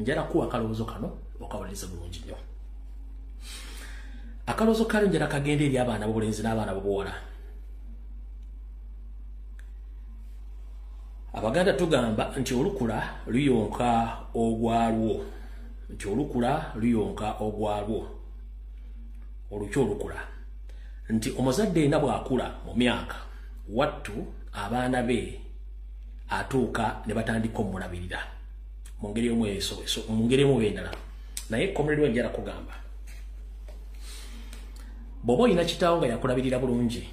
njala kuwa akalowoozo kano okawuliriza bulungi nnyo. Akalowoozo kalo njala kagenda eri abaana b'obulenzi n'abaana b'obuwala. Abaganda tugamba nti olukula luyonka ogwalwo. Nti olukula luyonka ogwalwo. Olukyo olukula. Nti omuzadde ena bw'akula mu myaka wattu abaana be atuuka ne batandika omulabirira. Mu ngeri emu endala. Naye komuliro njala kugamba. Bw'oba olina kitaawo nga yakulabirira bulungi,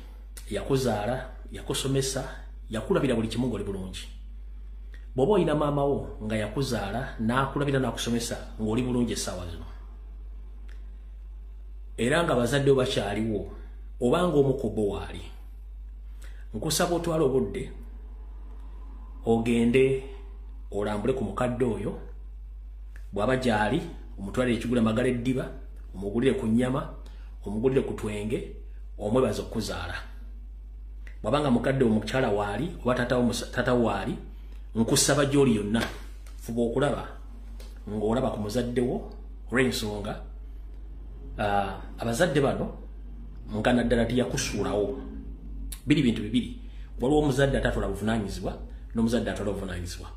yakuzaala, yakusomesa, yakulabira buli kimu ng'oli bulungi. Bw'oba olina maama wo nga yakuzaala n'akulabira n'akusomesa ng'oli bulungi essaawa zino. Era nga bazadde bo bakyaliwo oba ng'omu ku bo waali. Nkusaba otwala obudde ogende olambule ku mukadde oyo bw'aba gy'ali, omutwalire ekigula magala eddiba, omugulire ku nnyama, omugulire ku twenge, omwebaza okuzaala. Bw'abanga mukadde omukyala waali oba tata waali, nkusaba gy'oli yonna fuba okulaba ng'olaba ku muzadde wo olw'ensonga abazadde bano nga naddala tiyakusuulawo. Biri bintu bibiri. Waliwo omuzadde atatwala buvunaanyizibwa n'omuzadde atwala obuvunaanyizibwa.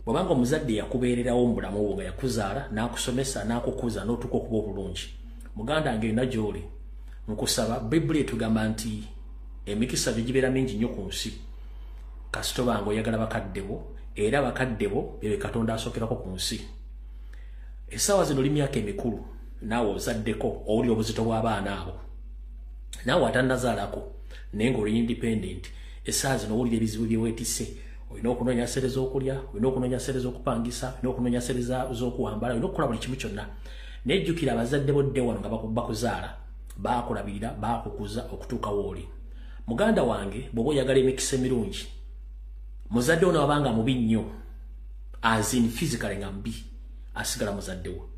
Bw'abanga omuzadde yakubeererawo mu bulamu bwo nga yakuzaala n'akusomesa n'akukuza n'otuuka okuba obulungi, muganda wange yonna gy'oli, nkusaba Bibuli etugamba nti emikisa gye gibeera mingi nnyo ku nsi kasita obanga oyagala bakadde bo, era bakadde bo bebe Katonda asookerako ku nsi. Essaawa zino oli myaka emikulu naawe ozaddeko owulira obuzito bw'abaana abo, naawe atannazaalako naye ng'oli independent. Essaawa zino owulira ebizibu bye weetisse. Olina okunoonya ssente z'okulya, olina okunoonya ssente z'okupangisa, olina okunoonya ssente z'okuwambala, olina okukola buli kimu kyonna. Naye jjukira abazadde bodde wano nga bakuzaala, baakulabirira, baakukuza okutuuka w'oli. Muganda wange bw'oba oyagala emikisa emirungi, muzadde wo n'abanga mubi nnyo, as in physically nga mbi, asigala muzadde wo.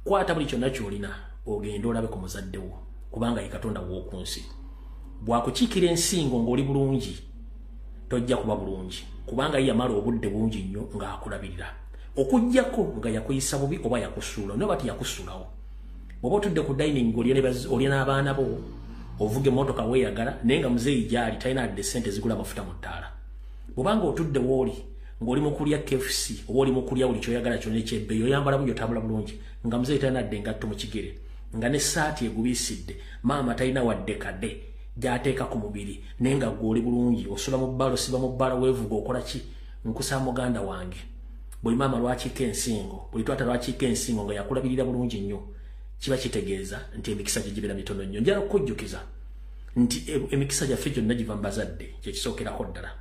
Kwata buli kyonna ky'olina ogende olabe ku muzadde wo, kubanga ye Katonda w'oku nsi. Bw'akukiikira ensingo ng'oli bulungi, tojja kuba bulungi, kubanga ye yamala obudde bungi nnyo ng'akulabirira. Okujjako nga yakuyisa bubi oba yakusuula, noba tiyakusuulawo. Bw'oba otudde ku dining olya n'abaana bo, ovuga emmotoka weeyagala, naye nga muzeeyi gy'ali talina adde ssente zigula amafuta mu ttaala. Bw'obanga otudde w'oli ng'oli mu kulya KFC oba oli mu kulya buli ky'oyagala kyonna ekyebbeeyi, oyambala bulungi, otambula bulungi, nga muzeeyi talina adde engatto mu kigere, nga n'essaati egubiisidde, maama talina wadde kadde gy'ateeka ku mubiri, naye nga gw'oli bulungi, osula mu bbala, osiba mu bbala, weevuga, okola ki? Nkusaba muganda wange, buli maama lwakiika ensingo, buli twata lwakiika ensingo nga yakulabirira bulungi nnyo, kiba kitegeeza nti emikisa gye gibeera mitono nnyo. Njala okukujjukiza nti emikisa gyaffe gyonna giva mu bazadde, kye kisookerako ddala.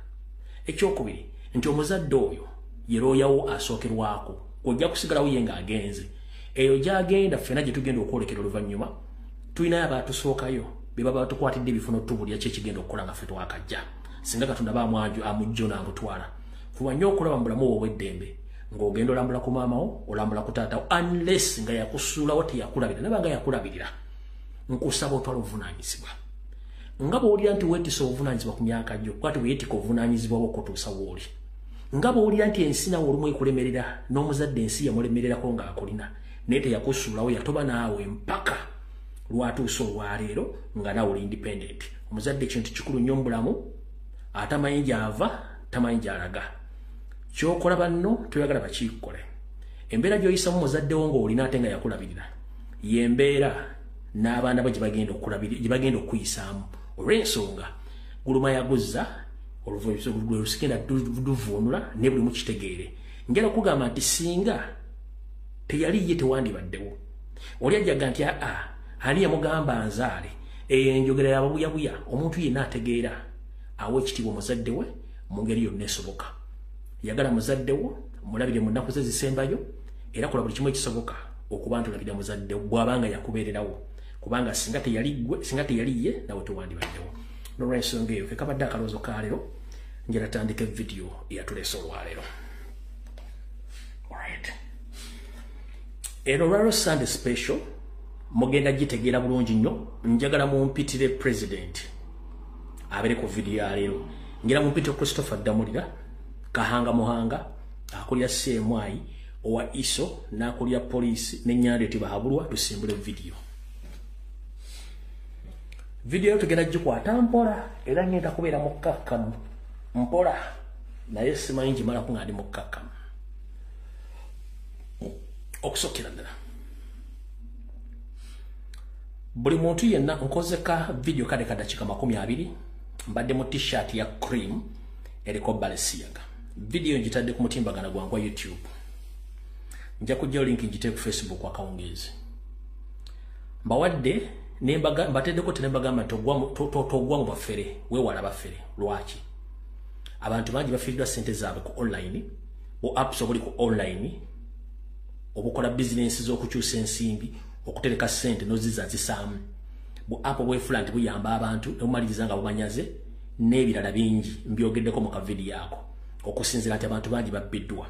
Ekyokubiri nti omuzadde oyo ye looyawo asookerwako, ojja kusigalawo ye ng'agenze. Eyo gy'agenda ffena gye tugenda okwolekera oluvannyuma, tulinayo abaatusookayo be baba batukwatidde ebifuno tubulya ki ekigenda okukola nga ffe twakajja. Singa Katonda amujjo n'amutwala. Fuba nnyo okulaba mu bulamu obw'eddembe ng'ogenda olambula ku maama wo, olambula ku taata wo, unless nga yakusuulawo teyakulabira. Nabanga yakulabirira, nkusaba otwala obuvunaanyizibwa. Nga bw'owulira nti weetisa obuvunaanyizibwa ku myaka gyo, kwati weetika obuvunaanyizibwa bwo okutuusa w'oli. Nga bw'owulira nti ensi nawe olumu ekulemerera, n'omuzadde ensi yamulemererako ng'akulina, naye teyakusuulawo, yatoba naawe mpaka lwatuusa olwaleero nga naawe oli independent. Omuzadde kintu kikulu nnyo mu bulamu, atamanyi gy'ava, tamanyi gy'alaga. Ky'okola banno toyagala bakiikole. Embeera gy'oyisamu muzadde wo ng'olina ate nga yakulabirira, y'embeera n'abaana bo gye bagenda okuyisaamu. Olw'ensonga guluma yaguzza, olusigenda luvuunula ne buli mukitegeere. Njala okugamba nti singa teyali ye tewandibaddewo. Oli ajjaga nti ani yamugamba nzaale, enjogera yababuyabuya. Omuntu yenna ategeera awa ekitiibwa omuzadde we mu ngeri yonna esoboka. Yagala muzadde wo, mulabire mu nnaku ze zisembayo, era kola buli kimu ekisoboka okuba nti olabira muzadde wo bw'abanga yakubeererawo, kubanga singa teyali ye nawe tewandibaddewo. N'olw'ensonga eyo ke kabadde akaloozo ka leero, njala tandika vidiyo eyatuleese olwaleero. Eno olwaleero Sunday special mugenda gitegeera bulungi nnyo. Njagala mumpitire president abeere ku vidiyo ya leero. Njagala mumpitire Christopher Damulira Kahanga Muhanga akulya CMI owa iso nakulya police n'ennyanja tibahabulwa tusimbule video tugenda gikwata mpola era ngenda kubeera mukkakkamu mpola naye simanyi ngimalaku nga ndi mukkakkamu okusokera ddala buli muntu yenna nkozeka video kade kadakika 20 mbadde mu t-shirt ya cream eriko Balenciaga video njitadde ku mutimbagana gwangu wa YouTube nja kujja link njite ku Facebook akawungezi mbawadde nembaga mbateddeko tenembagamba togwa mu bafere wewala bafere lwaki abantu bangi bafiirwa sente zaabwe ku online o apps obuli ku online obukola business z'okukyusa ensimbi okutereka sente noziza zisaamu bu app bwefula nti buyamba abantu nomaliriza nga bumanyaze n'ebirala bingi mbyogeddeko mu kavidiyo ako okusinzira nti abantu bangi babbiddwa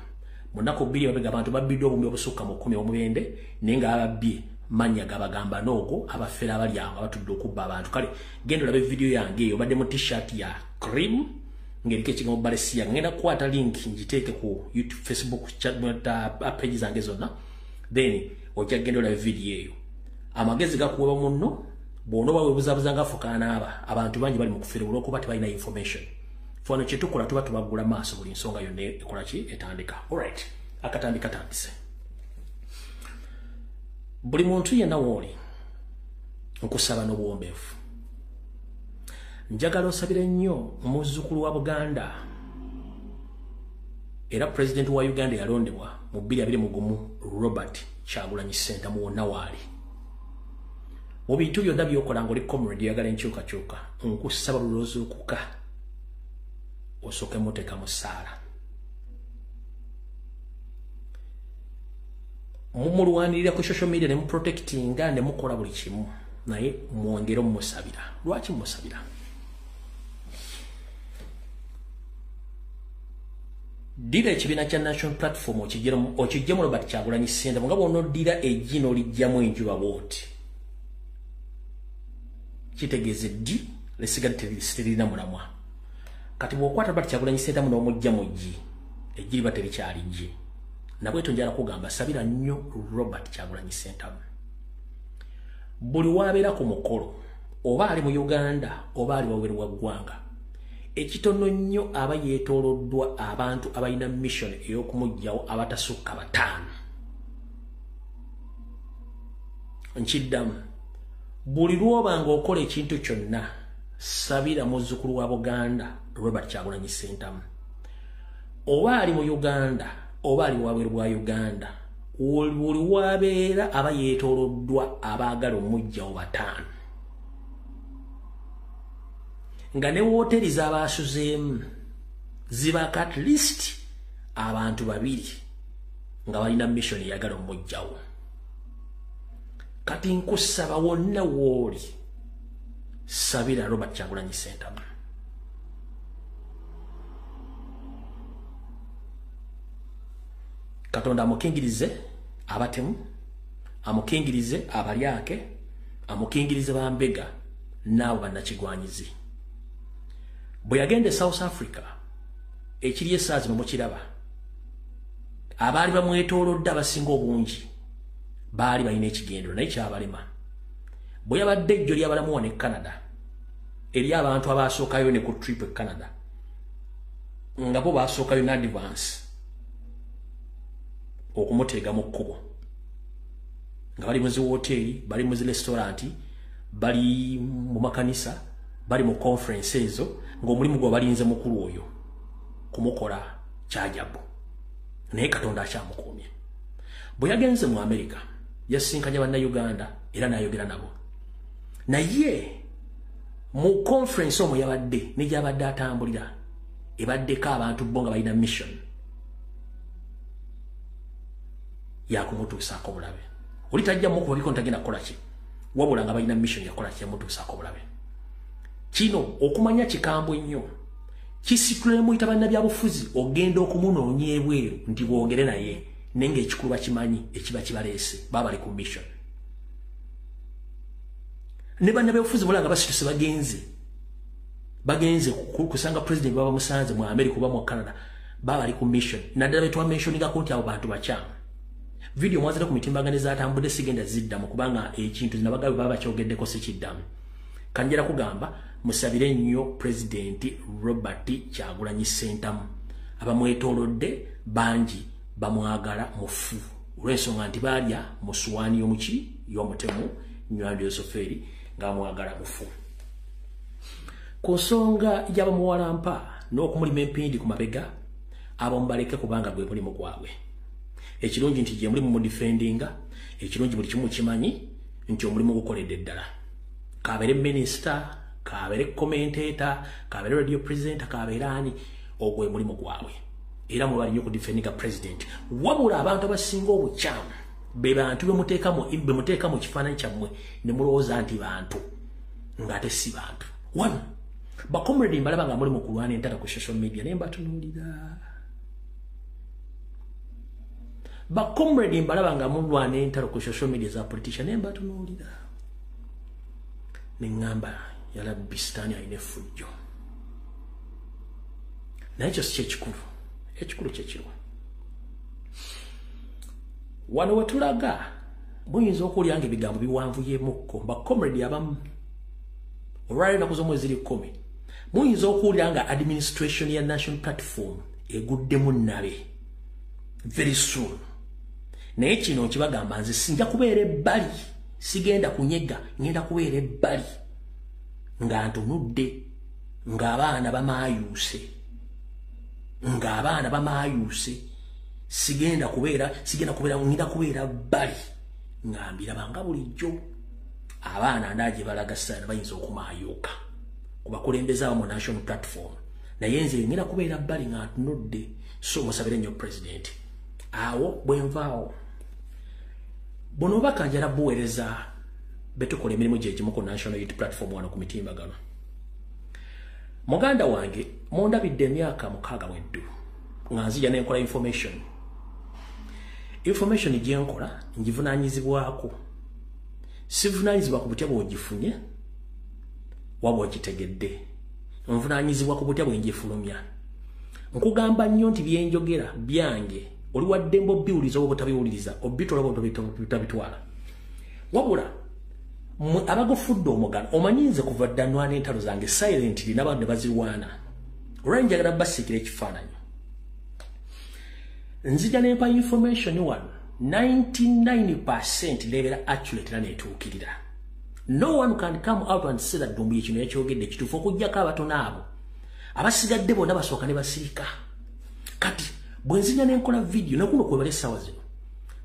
munako bbiri babega abantu babbiddwa obumbi obusukka mu 10 omubende naye nga ababbye manya gabagamba noogo abafera abali awo abatudde okubba abantu kale genda olabe video yange eyo badde mu t-shirt ya cream ngeriko ekigambo Balenciaga ngenda kukwata link njiteeke ku YouTube Facebook page zange zonna then ojja genda olabe video eyo amagezi gakuweba munno bwono bawe buzabuza ngafukaana abantu bangi bali mu kufera olwokuba tebalina information fano kyetukola tuba tubagula maaso buli nsonga yonna ekola ki etandika alright akatandika tandise buli muntu yenna wooli nkusaba n'obuwombeefu njagala osabire nnyo muzzukulu wa Buganda era president wa Uganda yalondebwa mu 2021 Robert Kyagulanyi Ssentamu wonna waali mu bintu byonna byokola ng'oli comrade yagala enkyukakyuka nkusaba luloozi okuka osooke muteeka mu ssaala mumulwanirira ku social media ne muprotectinga ne mukola buli kimu naye mwongere mumusabira lwaki mumusabira dira ekibiina kya National Platform okijjemu Robert Kyagulanyi Ssentamu nga bw'onoddira eggi n'olijjamu enjuba bw'oti kitegeeze ddi lesigadde terina mulamwa kati bw'okwata Robert Kyagulanyi Ssentamu n'omujja mu ggi eggi liba terikyali ggi nabweto njala kugamba sabira nnyo Robert Kyagulanyi Ssentamu buli wabeera ku mukolo oba ali mu Uganda oba ali wabweru wa ggwanga ekitono nnyo aba yeetooloddwa abantu abalina mission ey'okumugyawo abatasukka 5 nkiddamu buli lwoba ng'okola ekintu kyonna sabira muzzukulu wa Buganda Robert Kyagulanyi Ssentamu oba ali mu Uganda oba ali wabweru bwa Uganda buli wabeera aba yeetooloddwa abaagala omugyawo 5 nga ne wooteri z'abaasuzeemu zibaka at least abantu 2 nga balina mission eyagala omugyawo kati nkusaba wonna wooli sabira Robert Kyagulanyi Ssentamu Katonda amukingirize abatemu amukingirize abalyake amukingirize bambega naawe bannakigwanyizi bwe yagende South Africa ekiri esaazi mukiraba abaali bamwetoolodde abasinga obungi baali balina ekigendero naye kyabalema bwe yabadde ejjo ly'abalamu wano e Canada eri abantu abaasookayo ne ku trip e Canada nga bo baasookayo ne advance okumuteega mu kkubo nga bali mu zi hoteli bali mu zi restaurant bali mu makanisa bali mu conference ezo ng'omulimu gwa balinze mukulu oyo kumukola kyajabu naye Katonda akyamukuumye bwe yagenze mu America yasinkanya bannayuganda era n'ayogera nabo naye mu conference omwo yabadde ne gyabadde atambulira ebaddeko abantu bo nga balina mission yakumutuusaako bulabe oli tajja mukuba biko ntagenda kukola ki wabula nga balina mission yakola ki yamutuusaako bulabe kino okumanya kikambwe nnyo kisitule muyita bannabyabufuzi ogenda okumunoonya ebweru nti bwogere naye nenge ekikulu bakimanyi ekiba kibaleese baba bali ku mission ne bannabyabufuzi mulanga basituse bagenze kusanga president baba musanze mu America oba mu Canada baba bali ku mission naddala betwa mentioningako nti abo bantu bakyamu video mwazira ku mitimbaganiza atambudde sigenda ziddamu kubanga ekintu nabagabe baba kyogeddeko sikiddamu kanjera kugamba musabire nnyo President Robert Kyagulanyi Ssentamu abamwetolodde bangi bamwagala mufu olw'ensonga nti balya musuwaani y'omuki y'omutemu Nywando Yosoferi ng'amwagala mufu ku nsonga y'abamuwalampa n'okumulima empindi ku mabega abamubaleke kubanga gwe mulimu gwabwe ekirungi nti gye mulimu mu defendinga ekirungi buli kimu kimanyi nti omulimu gukoledde ddala kabeere minister kabeere commentator kabeere radio presenter kabeere ani ogwe mulimu gwabwe era mubali nnyo ku defendinga president wabula abantu abasinga obukyamu be bantu bemuteeka mu kifaananyi kyammwe ne mulowooza nti bantu ng'ate si bantu one bakomredi mbalaba nga muli mu kulwana entata ku social media naye mbatunuulira bakomredi mbalaba nga mulwana entata ku social media za politician naye mbatunuulira ne ŋŋamba yalabbi sitaani alina effujjo naye ekyo si kyekikulu ekikulu kyekirwa wano we tulaga muyinza okuwulira nga ebigambo biwanvuyemukko bakomredi abamu olwali ennaku z'omwezi 10 muyinza okuwulira nga administration ya national platform eguddemu nabe very soon naye kino nkibagamba nze sinja kubeera ebbali sigenda kunyega ngenda kubeera ebbali nga ntunudde ng'abaana bamaayuuse sigenda kubeera ngenda kubeera bbali ngambira nga bulijjo abaana ndaaje balaga sana bayinza okumaayuuka ku bakulembeze abo mu national platform naye nze ngenda kubeera bbali nga ntunudde so musabire nnyo president awo bwenvaawo buno obaka njala buweereza betukola emirimu gyegimu ku national youth platform wano ku mitimbagano muganda wange mundabidde emyaka 6 weddu nga nzija nenkola information gyenkola ngivunaanyizibwako sivunaanyizibwa ku butya bw'ogifunye wabwa ogitegedde nvunaanyizibwa ku butya bw'engifulumya nkugamba nnyo nti byenjogera byange oli waddembe obbiwuliza oba otabiwuliriza obbitwala oba otabitwala wabula abagufudde omugano omanyinze kuva dda nwana entalo zange silently n'abantu ne bazirwana olwali njagala basiikira ekifaananyi nzija nempa information wano 99% lebeera accurate era netuukirira no one can come out and say that Dumbuya kino yakyogedde kituufu okuggyako abatono abo abasigadde bonna basooka ne basirika kati bwe nzija nenkola video nakuno kwebala essaawa zino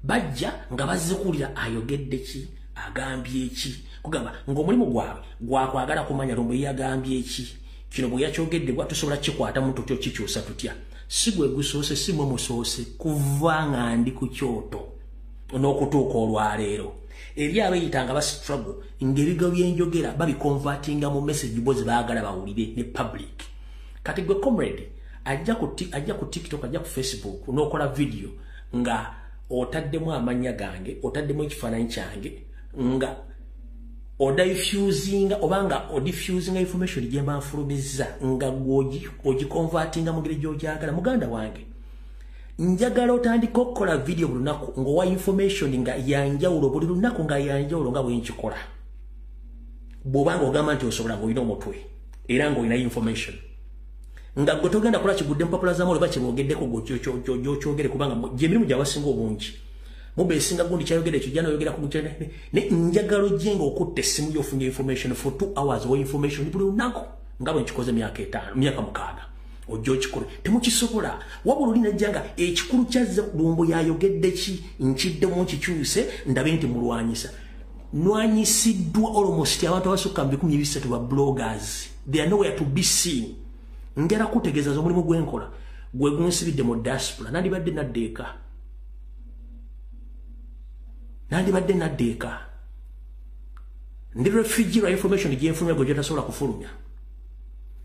bajja nga bazze kuwulira ayogedde ki agambye eki kugamba ng'omulimu gwabwe gwakwagala kumanya Dumbuya yagambye eki kino bwe yakyogedde bwa tusobola kikwatamu tutyo kikyusa tutya si gwe gusoose si mwe musoose kuva nga ndi ku kyoto n'okutuuka olwaleero eri abeeyitanga bastruggle ng'ebigo byenjogera babikonvatinga mu message bozi baagala bawulire ne public kati gwe comrade ajja ku TikTok ajja ku Facebook n'okola video nga otaddemu amannya gange otaddemu ekifaananyi kyange nga diffusinga obanga diffusinga information gye mbanfulumizza nga ogikonvatinga mu ngeri gy'ogyagala muganda wange njagala otandika okukola video buli lunaku ng'owa information nga yanjawulo buli lunaku nga yanjawulo nga bwenkikola bw'obanga ogamba nti osobola ng'olina omutwe era ng'olina information nga gwe togenda kola kigudde mpapula zaamu oleba kyeboogeddeko gy'okyogere kubanga gy'emirimu gy'abasinga obungi mubeesinga gundi kyayogera ekyo jyanoyogera ku ne njagala ojje ng'okutta essimu gy'ofunye information for 2 hours wa information buli lunaku nga bwe nkikoze myaka 6 ojja okikole temukisobola wabula olina jjanga ekikulu kyazza Dumbuya yayogedde ki nkiddemu nkikyuse ndabe nti mulwanyisa nwanyisiddwa almost abantu abasukka mu 13 ba bloggers they are nowhere to be seen njala kutegeeza omulimu gwenkola gwe gunsibidde mu diaspora nandibadde naddeeka ndi refugee lwa information gyenfulumya gwe gyotasobola kufulumya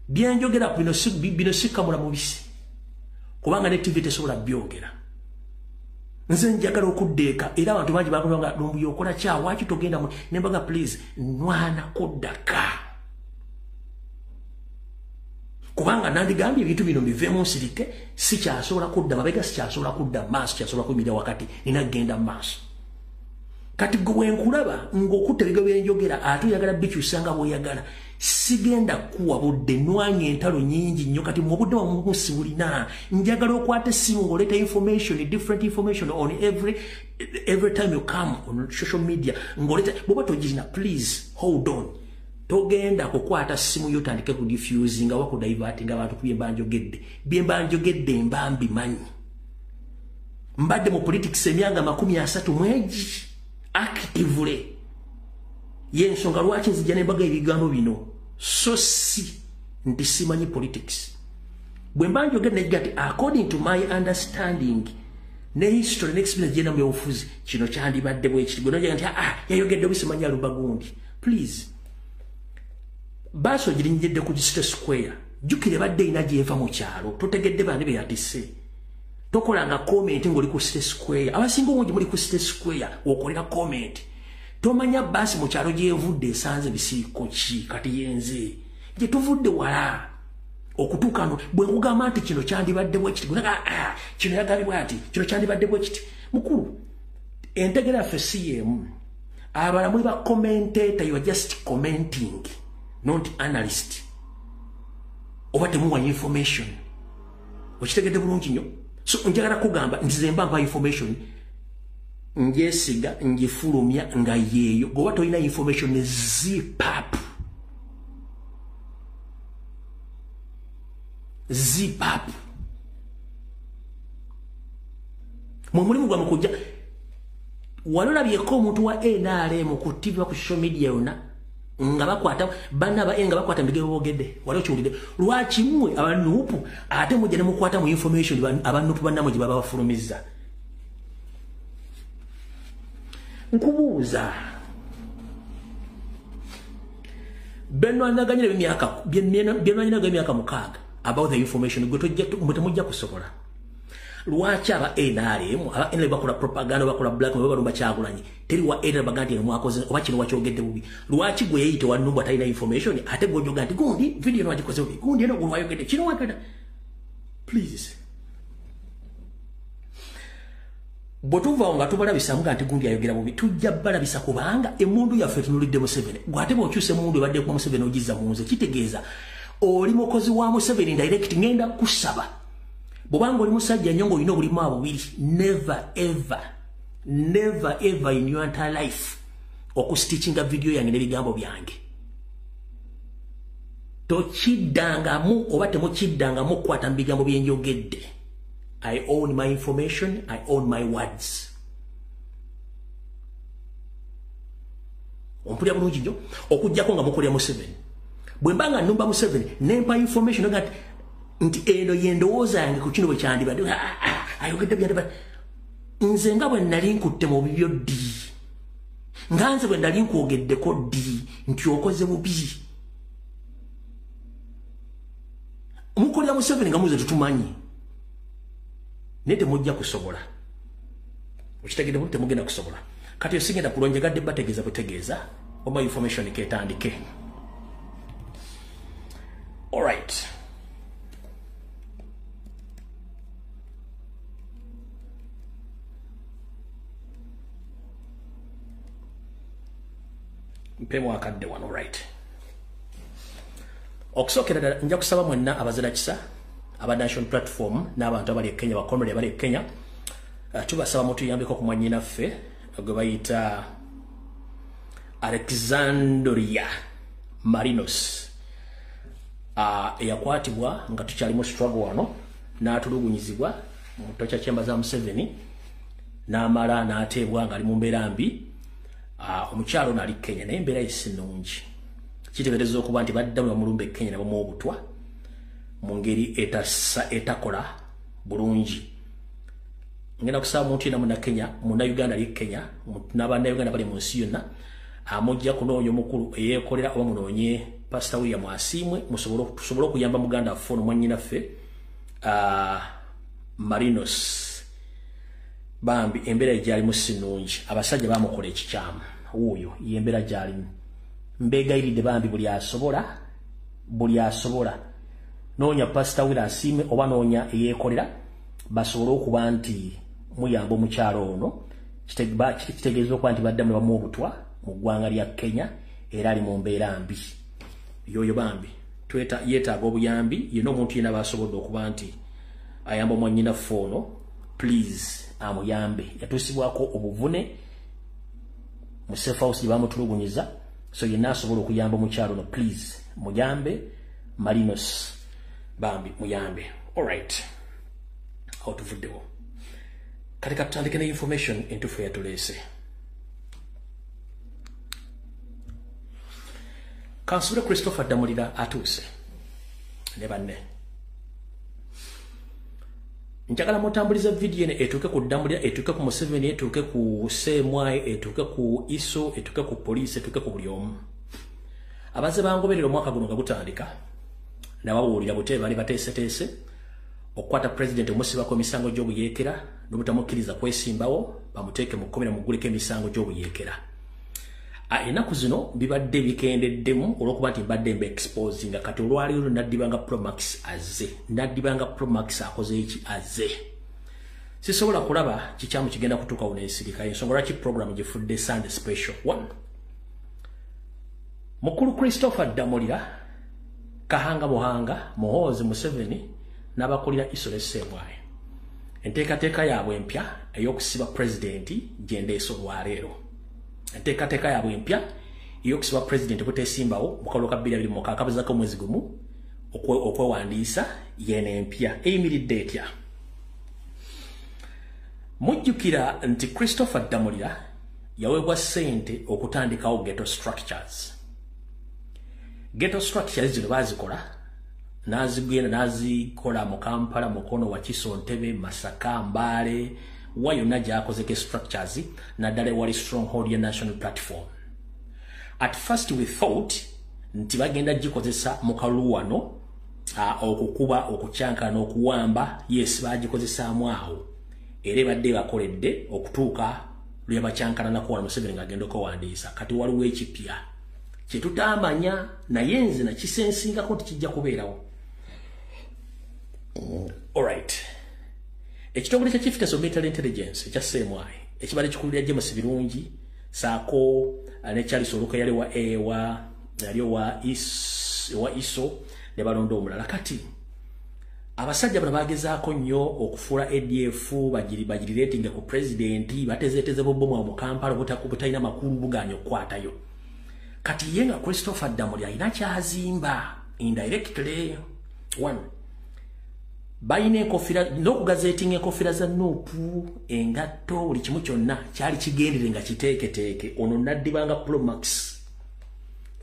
byenjogera bino sikamula mubisi kubanga ne TV tesobola byogera nze njagala okuddeeka era abantu bangi bakulanga Dumbuya okola kyawaki togenda nembaga please nwana kuddaka kubanga nandigambye ebintu bino bivemu nsirike sikyasobola kudda mabega sikyasobola kudda maaso kyasobola kuyimirira wakati nina genda maaso kati gwe nkulaba ng'okutta ebigo byenjogera ate oyagala bikyusa nga bw'oyagala sigenda kuwa budde nwanye entalo nyingi nnyo kati mu budde wamu sibulina njagala okwata essimu ng'oleeta different information on every time you come on social media ng'oleeta bw'oba togirina please hold on togenda kukwata ssimu yo otandike ku diffusing nga wakudiverting abantu ku byemba njogedde mba mbimanyi mbadde mu politics emyaka 30 mwegi actively yensonga lwaki nzija nembaga ebigambo bino so si nti simanyi politics bwe mba njogedde nejja ati according to my understanding ne history ne experience genda mu byobufuzi kino kyandibadde bwekiti gwe nojja nti yayogedde obisimanyi alumba gundi please baso girinjedde ku City Square jukire badde ina gyeva mu kyalo totegedde bandi be yatisse tokolanga comment ngoli ku City Square abasinga obungi muri ku City Square okolera comment tomanya basi mu kyalo gyevudde esanze bisiko ki kati yenze gye tuvudde wala okutukano bwe ngugamba nti kino kyandibadde bwekiti gunaga kino yagalibwa ati kino kyandibadde bwekiti mukulu entegera FCM abalamuli ba commentator you are just commenting not analyst oba temuwanya information okitegedde bulungi nnyo so njagala kugamba nzize mba information njesiga njifulumya nga yeeyo goba tolina information zipap mu mulimu gwa mukujja walolabyeko omuntu wa NRM ku TV ku social media yonna nga bakwata bana ba enga bakwata mbige bogedde wali okiwulidde lwaki mmwe abanupu ate mujja ne mukwata mu information abanupu bannamwe gye baba bafulumiza nkubuuza benwanaganyira emyaka mukaaga about the information gwe temujja kusobola lwaki aba NRM aba NRM bakola propaganda bakola black mail balumba Kyagulanyi teri wa NRM bagandi mwakoze oba kino wakyogedde bubi lwaki gwe yeyite wanumba talina information ate gwojoga nti gundi video nwagikoze bubi gundi eno gulwayogedde kino wakeda please botuva nga tubalabisa mga nti gundi ayogera bubi tujja balabisa kubanga emundu yaffe tunulidde Museveni gwate bwokyuse mundu ebadde ku Museveni ogiza munze kitegeeza oli mukozi wa Museveni direct ngenda kusaba bobanga oli musajja nnyo ng'olina obulimu abubiri never ever in your entire life okustitchinga video yange n'ebigambo byange tokiddangamu oba temukiddangamu okukwata mu bigambo bye njogedde. I own my information, I own my words. Ompulira bulungi nnyo okujjako nga mukolera Museveni bwe mbanga nnumba Museveni nempa information nga nti eno yendowooza yange ku kino bwe kyandibadde ayogedde byandibadde nze nga bwe nali nkutte mu bibyo ddi nga nze bwe nali nkwogeddeko ddi nti okoze bubi mukolera Museveni nga muze tutumanyi naye temujja kusobola okitegedde bulungi temugenda kusobola kati osigenda kulonjegadde bategeeza butegeeza oba information ketandike. Alright. Mpemu akadde wano right. Okusookera nja kusaba mwenna abazira kisa aba national platform n'abantu abali e Kenya bakomere abali e Kenya tubasaba mutuyambeko ku mwanyina ffe gwe bayita Alexandria Marinos eyakwatibwa nga tukyali mu struggle wano n'atulugunyizibwa mu tocha chamber za Museveni n'amala n'ateebwa nga ali mu mbeera mbi omukyalo n'ali Kenya naye embeera esinungi kitegeereza okuba nti baddamu bamulumba e Kenya ne bamuwa obutwa mu ngeri etakola bulungi. Ngenda kusaba muntu yena muna Kenya muna Uganda ali Kenya n'abaana Uganda bali mu nsi yonna amujja kunoonya omukulu eyeekolera oba munoonye Pastor William Asimwe tusobole okuyamba muganda waffe ono mwannyina ffe Marinos bambi embeera gyalimu sinungi abasajja bamukola ekikyamu wuuyo yembeera gyalimu mbeegayiridde bambi buli asobola nonya Pastor Wira asime oba nonya eyekolera basobole okuba nti muyamba omukyalo ono kitegeeza okuba nti badde mu bamu obutwa mu ggwanga lya Kenya era ali mu mbeera mbi yoyo bambi yeetaaga obuyambi yena omuntu yena basobodde okuba nti ayamba omwannyina foono please amuyambe yatuusibwako obuvune mu safe house gye bamutulugunyiza so yena asobola okuyamba omukyalo no please muyambe Marinos bambi muyambe alright awo tuvuddewo kati katutandike ne information entuufu yatuleese kansule Christopher Damulira atuuse ne banne njagala mutambuliza video ene etuuke ku Damulira etuuke ku Museveni etuuke ku Semwai etuuke ku Iso etuuke ku police etuuke ku buli omu abaze bangoberera omwaka guno nga gutandika nababuulira buteebe bali bateeseteese okukwata president omusibako emisango gy'obuyeekera n'obutamukkiriza kwesimbawo bamuteeke mu kkomera mugguleko emisango gy'obuyeekera ennaku zino bibadde bikendeddemu olw'okuba nti mbadde mba expose nga kati olwaleero naddibanga Promax azze naddibanga Promax akoze eki azze sisobola kulaba kikyamu kigenda kutuuka wuneesirika ensonga lwaki program gifudde Sunday special 1 mukulu Christopher Damulira Kahanga Muhanga Muhoozi Museveni n'abakulira Isole Semwai enteekateeka yaabwe empya ey'okusiba pulezidenti gyendeesa olwaleero enteekateeka yaabwe empya ey'okusiba pulezidenti buteesimbawo mu kalulu ka 2026 kabuzaako omwezi gumu okwewandiisa yeena empya eyimiridde etya mujjukira nti Christopher Damulira yaweebwa ssente okutandikawo ghetto structures zino baazikola nazigenda nazikola mu Kampala Mukono Wakiso Ntebe Masaka Mbale wa yonna gy'akozeko structures naddala ewali stronghold ya national platform at first we thought nti bagenda gikozesa mu kalulu wano okukuba okucyanka n'okuwamba yes bagikozesaamu awo era ebadde bakoledde okutuuka lwe bacyankana nakuwala Museveni ng'agenda okuwandiisa kati waliwo ekipya kye tutamanya naye nze nakisensingako nti kijja kubeerawo alright ekitongole kya Chief Counsel of Military Intelligence ekya Semwai ekibadde kikulira James Birungi saako ne Charles Oluka yali wa Iso ne balonda omulala kati abasajja bano bagezaako nnyo okufuula ADF bagirireetinga ku presidenti batezeeteze bobomu mu Kampala butalina makulu buganya okukwatayo kati ye nga Christopher Damulira alina kyazimba indirectly 1 bayina enkofira n'okugazeetinga enkofira za Nuupu engatto buli kimu kyonna kyali kigendere nga kiteeketeeke ono naddibanga Promax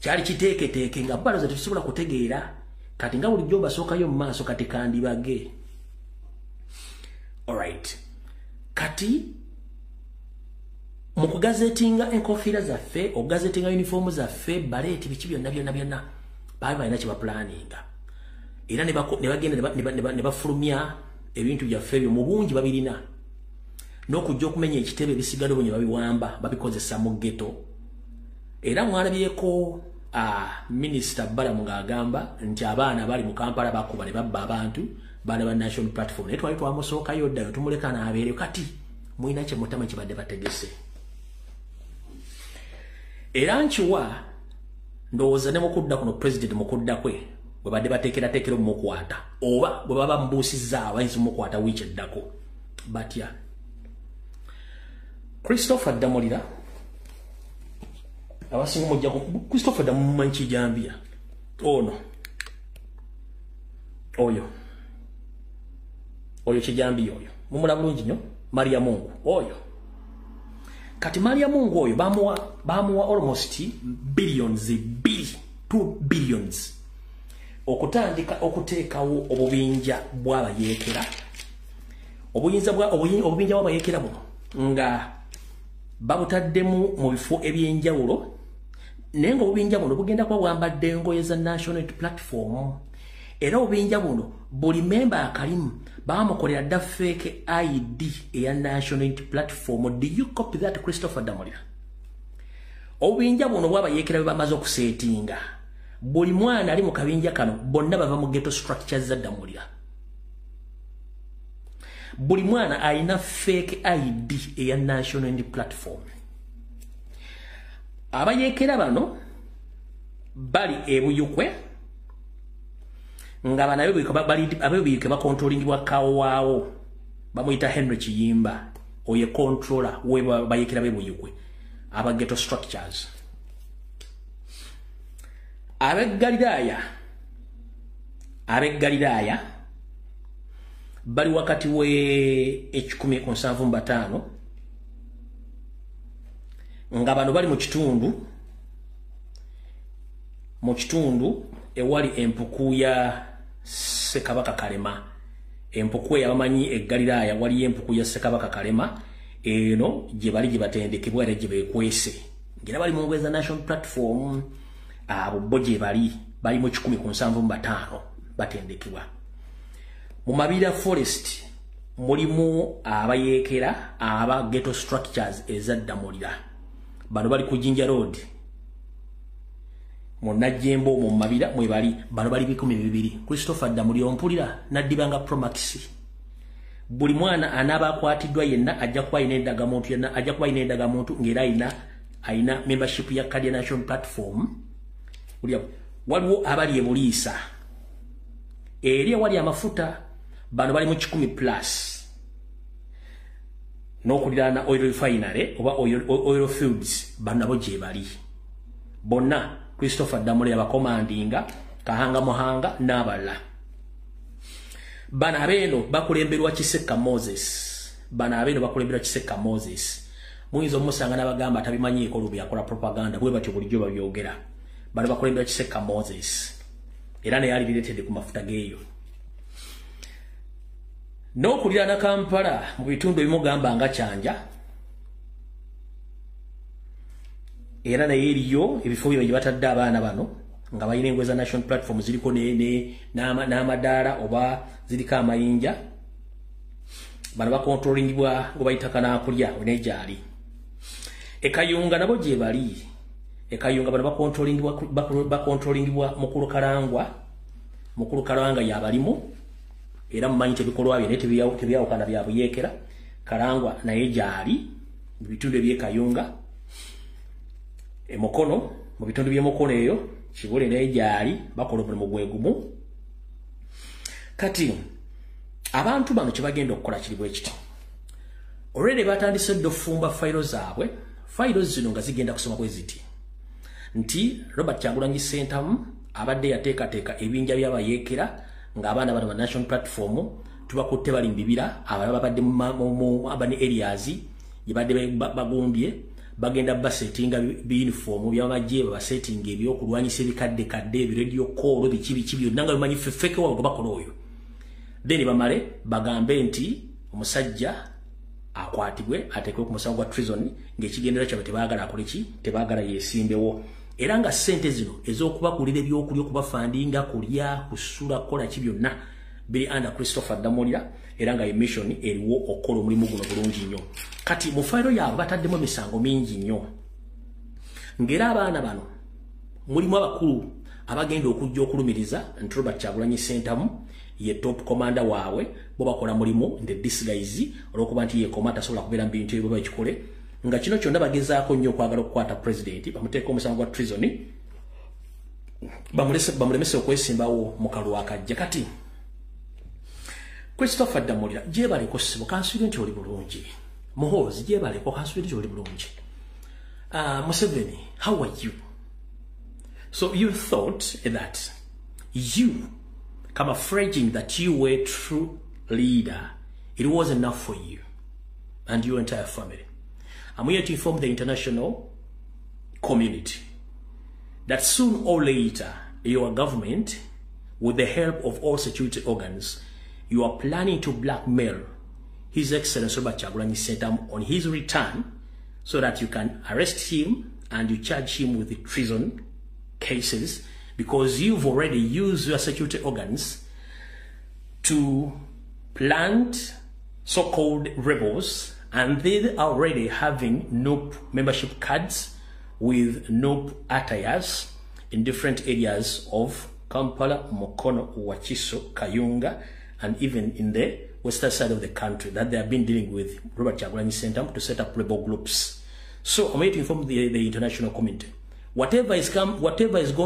kyali kiteeketeeke nga baloza tetusobola kutegeera kati nga bulijjo basookayo mu maaso kati kandibage alright kati mu kugazeetinga enkofira zaffe okugazeetinga uniform zaffe baleeti biki byonna baali balina kye bapulaninga era ne bagenda ne bafulumya ebintu byaffe ebyo mu bungi babirina n'okujja okumenya ekitebe ebisigadde bwe babiwamba babikozesa mu ghetto era mwalabyeko Minister Balamu ng'agamba nti abaana bali mu Kampala bakuba ne babba abantu baana ba national platform naye twali twamusookayo ddayo tumuleka n'abeereyo kati mulina kye mutama kibadde bategese era nkiwa ndowooza ne mukudda kuno president mukudda kwe bwe badde bateekerateekera omukwata oba bwe baba mbuusizza abayinza omukwata wiiki eddako batya Christopher Damulira abasinga mujja Christopher Damulira Kijambia ono oyo Kijambia oyo mumula bulungi nnyo Maria Mungu oyo kati Maria Mungu oyo bamuwa almost billions 2 billions okutandika okuteekawo obubinja bw'abayeekera obubinja bw'abayeekera buno nga babutaddemu mu bifo ebyenjawulo naye nga obubinja buno bugenda kuba bwambadde engoye za national platform era obubinja buno buli memba akalimu bamukolera dda fake ID eya national platform. Do you copy that, Christopher Damulira? Obubinja buno bw'abayeekera bwe bamaze okuseetinga buli mwana ali mu kabinja kano bonna bava mu ghetto structures za Damulira. Buli mwana alina fake ID eya National Unity Platform. Abayekera bano bali ebuyukwe nga bana abebuyuke bakontrolingibwa kawaawo bamuyita Henry Kiyimba oye controller we bayekera bebuyukwe aba ghetto structures. Abegalilaya bali wakati we 175 nga bano bali mu kitundu ewali empuku ya Ssekabaka Kalema. Empuku yabamanyi egalilaya wali empuku ya Ssekabaka Kalema eno gye bali batendekebwa era gye bekwese ngira bali mu Ngweza National Platform abo boje bali mu 175 batendekebwa. Mu Mabira Forest mulimu abayekera aba ghetto structures ezadamulira. Bano bali ku Jinja Road mu Najjembo mu Mabira mwe bali bano bali 1200. Christopher Damulira ompulira naddibanga Promax. Buli mwana anaba akwatiddwa yenna ajja kuba ina endagamuntu ngera aina membership ya Kadi National Platform. Waliwo abali ebuliisa eri wali amafuta bano bali mu 10+. N'okulirana oil refinery oba oil fields bano bo gye bali bonna. Christopher Damulira bakomandinga Kahanga Muhanga n'abalala. Bana beno bakulemberwa Kiseka Moses. Muyinza omusanga n'abagamba tabimanyiiko lubi akola propaganda bwe batyo bulijjo babyogera. Bano bakulemberwa Kiseka Moses era naye ali related ku mafuta geeyo. N'okulirana Kampala mu bitundu ebimugamba nga Kyanja era naye eriyo ebifo bye batadde abaana bano nga balina Engweza National Platform ziriko n'amadaala oba ziriko amayinja. Bano bakontrolingibwa ngo bayita kanaakulya onejali. Ekayunga nabo gye bali. Ekayunga bano bakontrolingibwa Mukulu Kalangwa yabalimu era mumanyi tebikolwa bye tebyawukana bya buyekera. Kalangwa naye gyali mu bitundu eby'Ekayunga. Mukono mu bitundu by'Emukono eyo Kibule naye gyali bakola omulimu gwegumu. Kati abantu bano kye bagenda okukola kiri bwe kiti. Already batandise dofumba fayiro zaabwe. Fayiro zino nga zigenda kusoma bwe ziti nti Robert Kyagulanyi Ssentamu abadde yateekateeka ebinja by'abayekera ng'abaana bano ba National Platform tubakutte bali mu bibira abalala babadde mu urban areas gye badde bagumbye bagenda basetinga uniform by'amagye basetinga ebyokulwanyisa ebikadde ebiradio call biki byonna nga bimanyi feke wabo bakola oyo. Then bamale bagambe nti omusajja akwatibwe atekwe ku musango gwa treason ng'ekigendera kyabwe tebaagala akole ki tebaagala yeesimbewo. Era nga ssente zino ez'okubakulira ebyokulya okubafandinga kulya kusula kola ki byonna biri under Christopher Damulira era nga emission eriwo okukola omulimu guno bulungi nnyo. Kati mu fayiro yaabwe bataddemu emisango mingi nnyo ng'era abaana bano mulimu abakulu abagenda okujja okulumiriza nti Robert Kyagulanyi Ssentamu ye top commander waabwe bo bakola mulimu in the disguise olwokuba nti ye komanda tasobola kubeera mu bintu ebyo bakikole nga kino kyonna bagezaako nnyo okwagala okukwata president bamuteeka omusango gwa treason bamulemese okwesimbawo mu kalwa akajja. Kati Christopher Damulira gyebaleko ssibo kansubire nti oli bulungi. Muhoozi gyebaleko kansubire nti oli bulungi. Museveni, how are you? So you thought that you camouflaging that you were a true leader, it was enough for you and your entire family. I'm here to inform the international community that soon or later your government, with the help of all security organs, you are planning to blackmail His Excellency Robert Kyagulanyi Ssentamu on his return so that you can arrest him and you charge him with the treason cases because you've already used your security organs to plant so-called rebels and they're already having NUP membership cards with NUP attires in different areas of Kampala, Mukono, Wakiso, Kayunga, and even in the western side of the country that they have been dealing with Robert Kyagulanyi Ssentamu to set up rebel groups. So I'm here to inform the international community. Whatever is going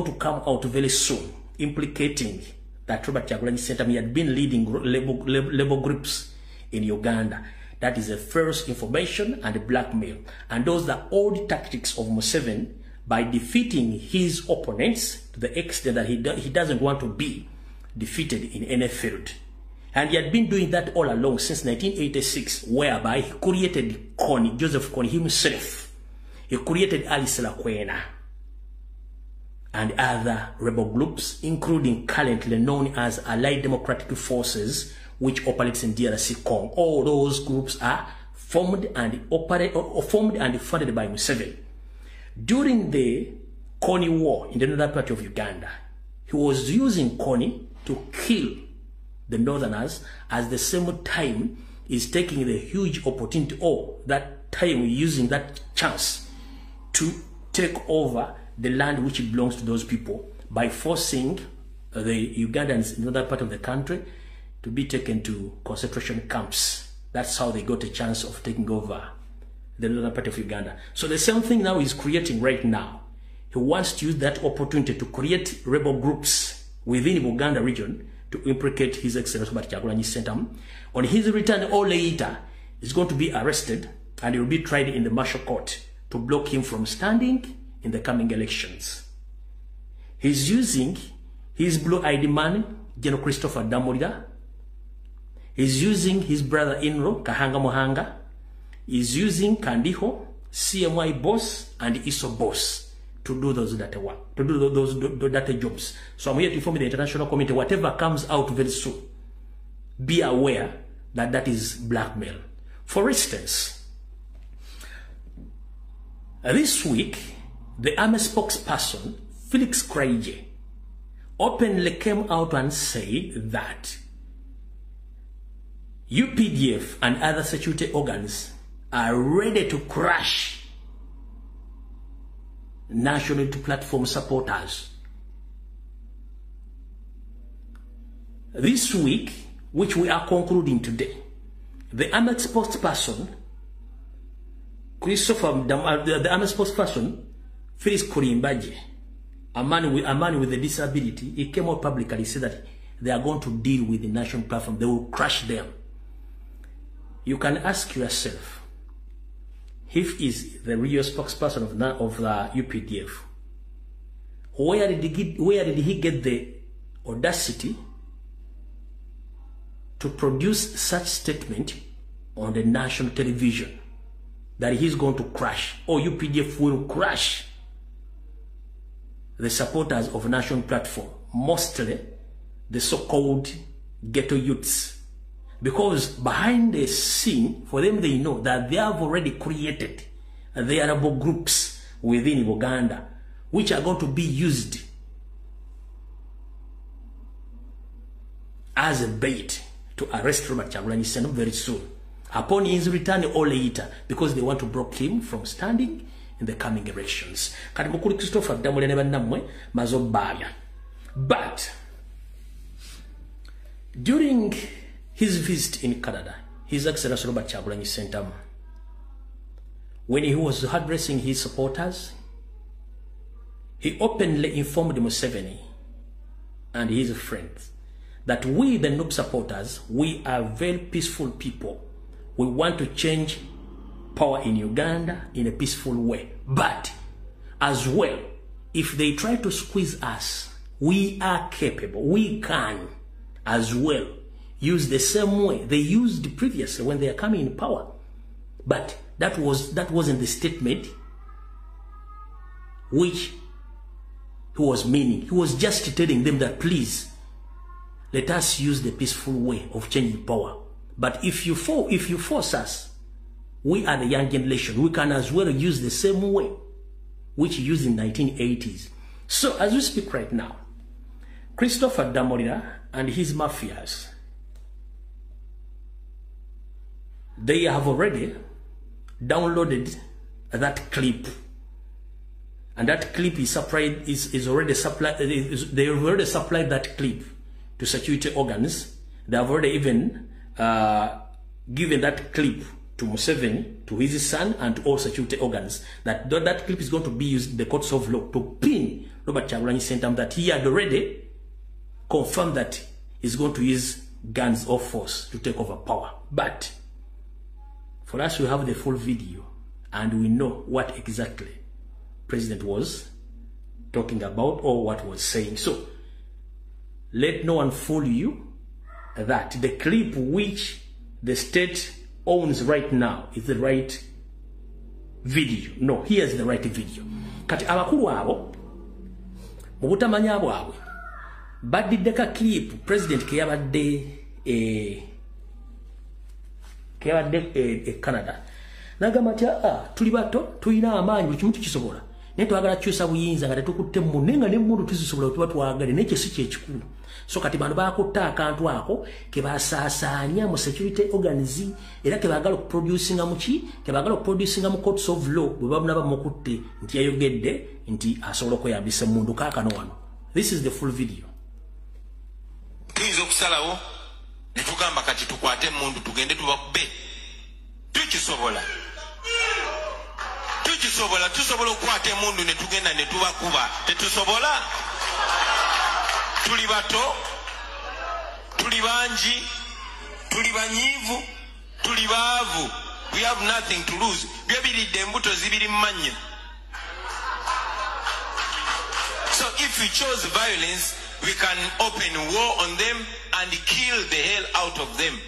to come out very soon, implicating that Robert Kyagulanyi Ssentamu had been leading rebel groups in Uganda, that is a false information and blackmail. And those are old tactics of Museveni by defeating his opponents to the extent that he doesn't want to be defeated in any field. And he had been doing that all along since 1986, whereby he created Kony, Joseph Kony himself. He created Alice Lakwena and other rebel groups, including currently known as Allied Democratic Forces, which operates in DRC Congo. All those groups are formed and funded by Museveni. During the Kony War in the northern part of Uganda, he was using Kony to kill the northerners at the same time is taking the huge opportunity, or that time using that chance to take over the land which belongs to those people by forcing the Ugandans in another part of the country to be taken to concentration camps. That's how they got a chance of taking over the northern part of Uganda. So the same thing now is creating right now. He wants to use that opportunity to create rebel groups within the Uganda region to implicate His Excellency Robert Kyagulanyi Ssentamu. On his return or later, he's going to be arrested and he will be tried in the martial court to block him from standing in the coming elections. He's using his blue-eyed man, General Christopher Damulira. He's using his brother-in-law, Kahanga Mohanga. He's using Kandiho, CMY boss, and ISO boss to do those data work, to do those data jobs. So I'm here to inform the international community, whatever comes out very soon, be aware that that is blackmail. For instance, this week, the army spokesperson, Felix Kraije, openly came out and said that UPDF and other security organs are ready to crush National Unity Platform supporters. This week, which we are concluding today, the army spokesperson, the army spokesperson, Felix Kurimbaje, a man with a disability, he came out publicly and said that they are going to deal with the national platform. They will crush them. You can ask yourself, if is the real spokesperson of the UPDF, where did he get the audacity to produce such statement on the national television that he's going to crush, or UPDF will crush the supporters of national platform, mostly the so-called ghetto youths? Because behind the scene, for them, they know that they have already created their rebel groups within Uganda, which are going to be used as a bait to arrest Robert Kyagulanyi Ssentamu very soon, upon his return or later, because they want to block him from standing in the coming elections. But during his visit in Canada, His Excellency Robert Kyagulanyi Ssentamu, when he was addressing his supporters, he openly informed Museveni and his friends that we, the NUP supporters, we are very peaceful people. We want to change power in Uganda in a peaceful way. But as well, if they try to squeeze us, we are capable, we can as well use the same way they used previously when they are coming in power. But that wasn't the statement which he was meaning. He was just telling them that, please, let us use the peaceful way of changing power. But if you force us, we are the young generation, we can as well use the same way which he used in 1980s. So as we speak right now, Christopher Damulira and his mafias, they have already downloaded that clip And that clip is supplied, is already supplied, they have already supplied that clip to security organs. They have already even given that clip to Museveni, to his son, and to all security organs. That clip is going to be used in the courts of law to pin Robert Kyagulanyi Ssentamu that he had already confirmed that he's going to use guns of force to take over power. But for us, we have the full video and we know what exactly President was talking about or what was saying. So let no one fool you that the clip which the state owns right now is the right video. No, here's the right video. Kati abakulu abo mubutamanya bwabwe badidde ka clip president keyabadde Canada nagamba ati tuli bato tulina amaanyi buli kimu tukisobola naye twagala kyusa buyinza nga tetukutte munne nga n'emmundu tuzisobola tuba twagale n'ekyo si kyekikulu. So kati bano bakutta akantu ako ke basaasaanya mu security organs era ke baagala okuproducinga muki ke baagala okuproducinga mu courts of law bwe bamulaba mukutte nti yayogedde nti asobola okweyambisa emmundu kaakano wano. This is the full video. Tuyinza okusalawo ne tugamba kati tukwate emmundu tugende tubakube tukisobola tusobola okukwata emmundu ne tugenda ne tubakuba tetusobola. Tuli bato, tuli banji, tuli banyivu, tuli baavu. We have nothing to lose. Byebiridde embuto zibiri mmanya. So if we chose violence, we can open war on them and kill the hell out of them.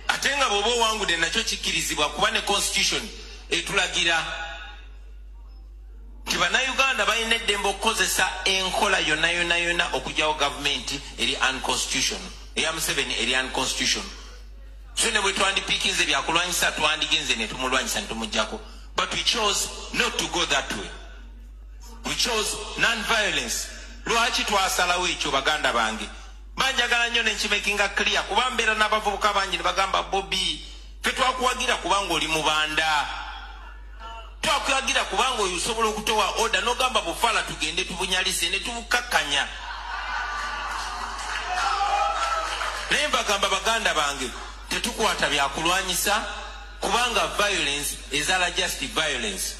Atenga bobo wangu de nacho kikirizibwa kuba ne constitution etulagira tibana Uganda bayina eddembe okukozesa enkola yonna okujjawo government eri unconstitutional eya Museveni eri unconstitutional. So ne bwe twandipiikinze byakulwanyisa twandigenze ne tumulwanyisa ne tumujjako. But we chose not to go that way. We chose non-violence. Lwaki twasalawo ekyo baganda bange? Banjagala nnyo ne nkimakinga clear kuba mbeera n'abavubuka bangi ne bagamba Bobby fe twakuwagira kubanga oli mu banda. Twakuwagira kubanga oyo osobola okutowa order n'ogamba bufala tugende tubunyalise ne tubukakkanya. Naye mbagamba baganda bange tetukwata byakulwanyisa kubanga violence ezala just violence.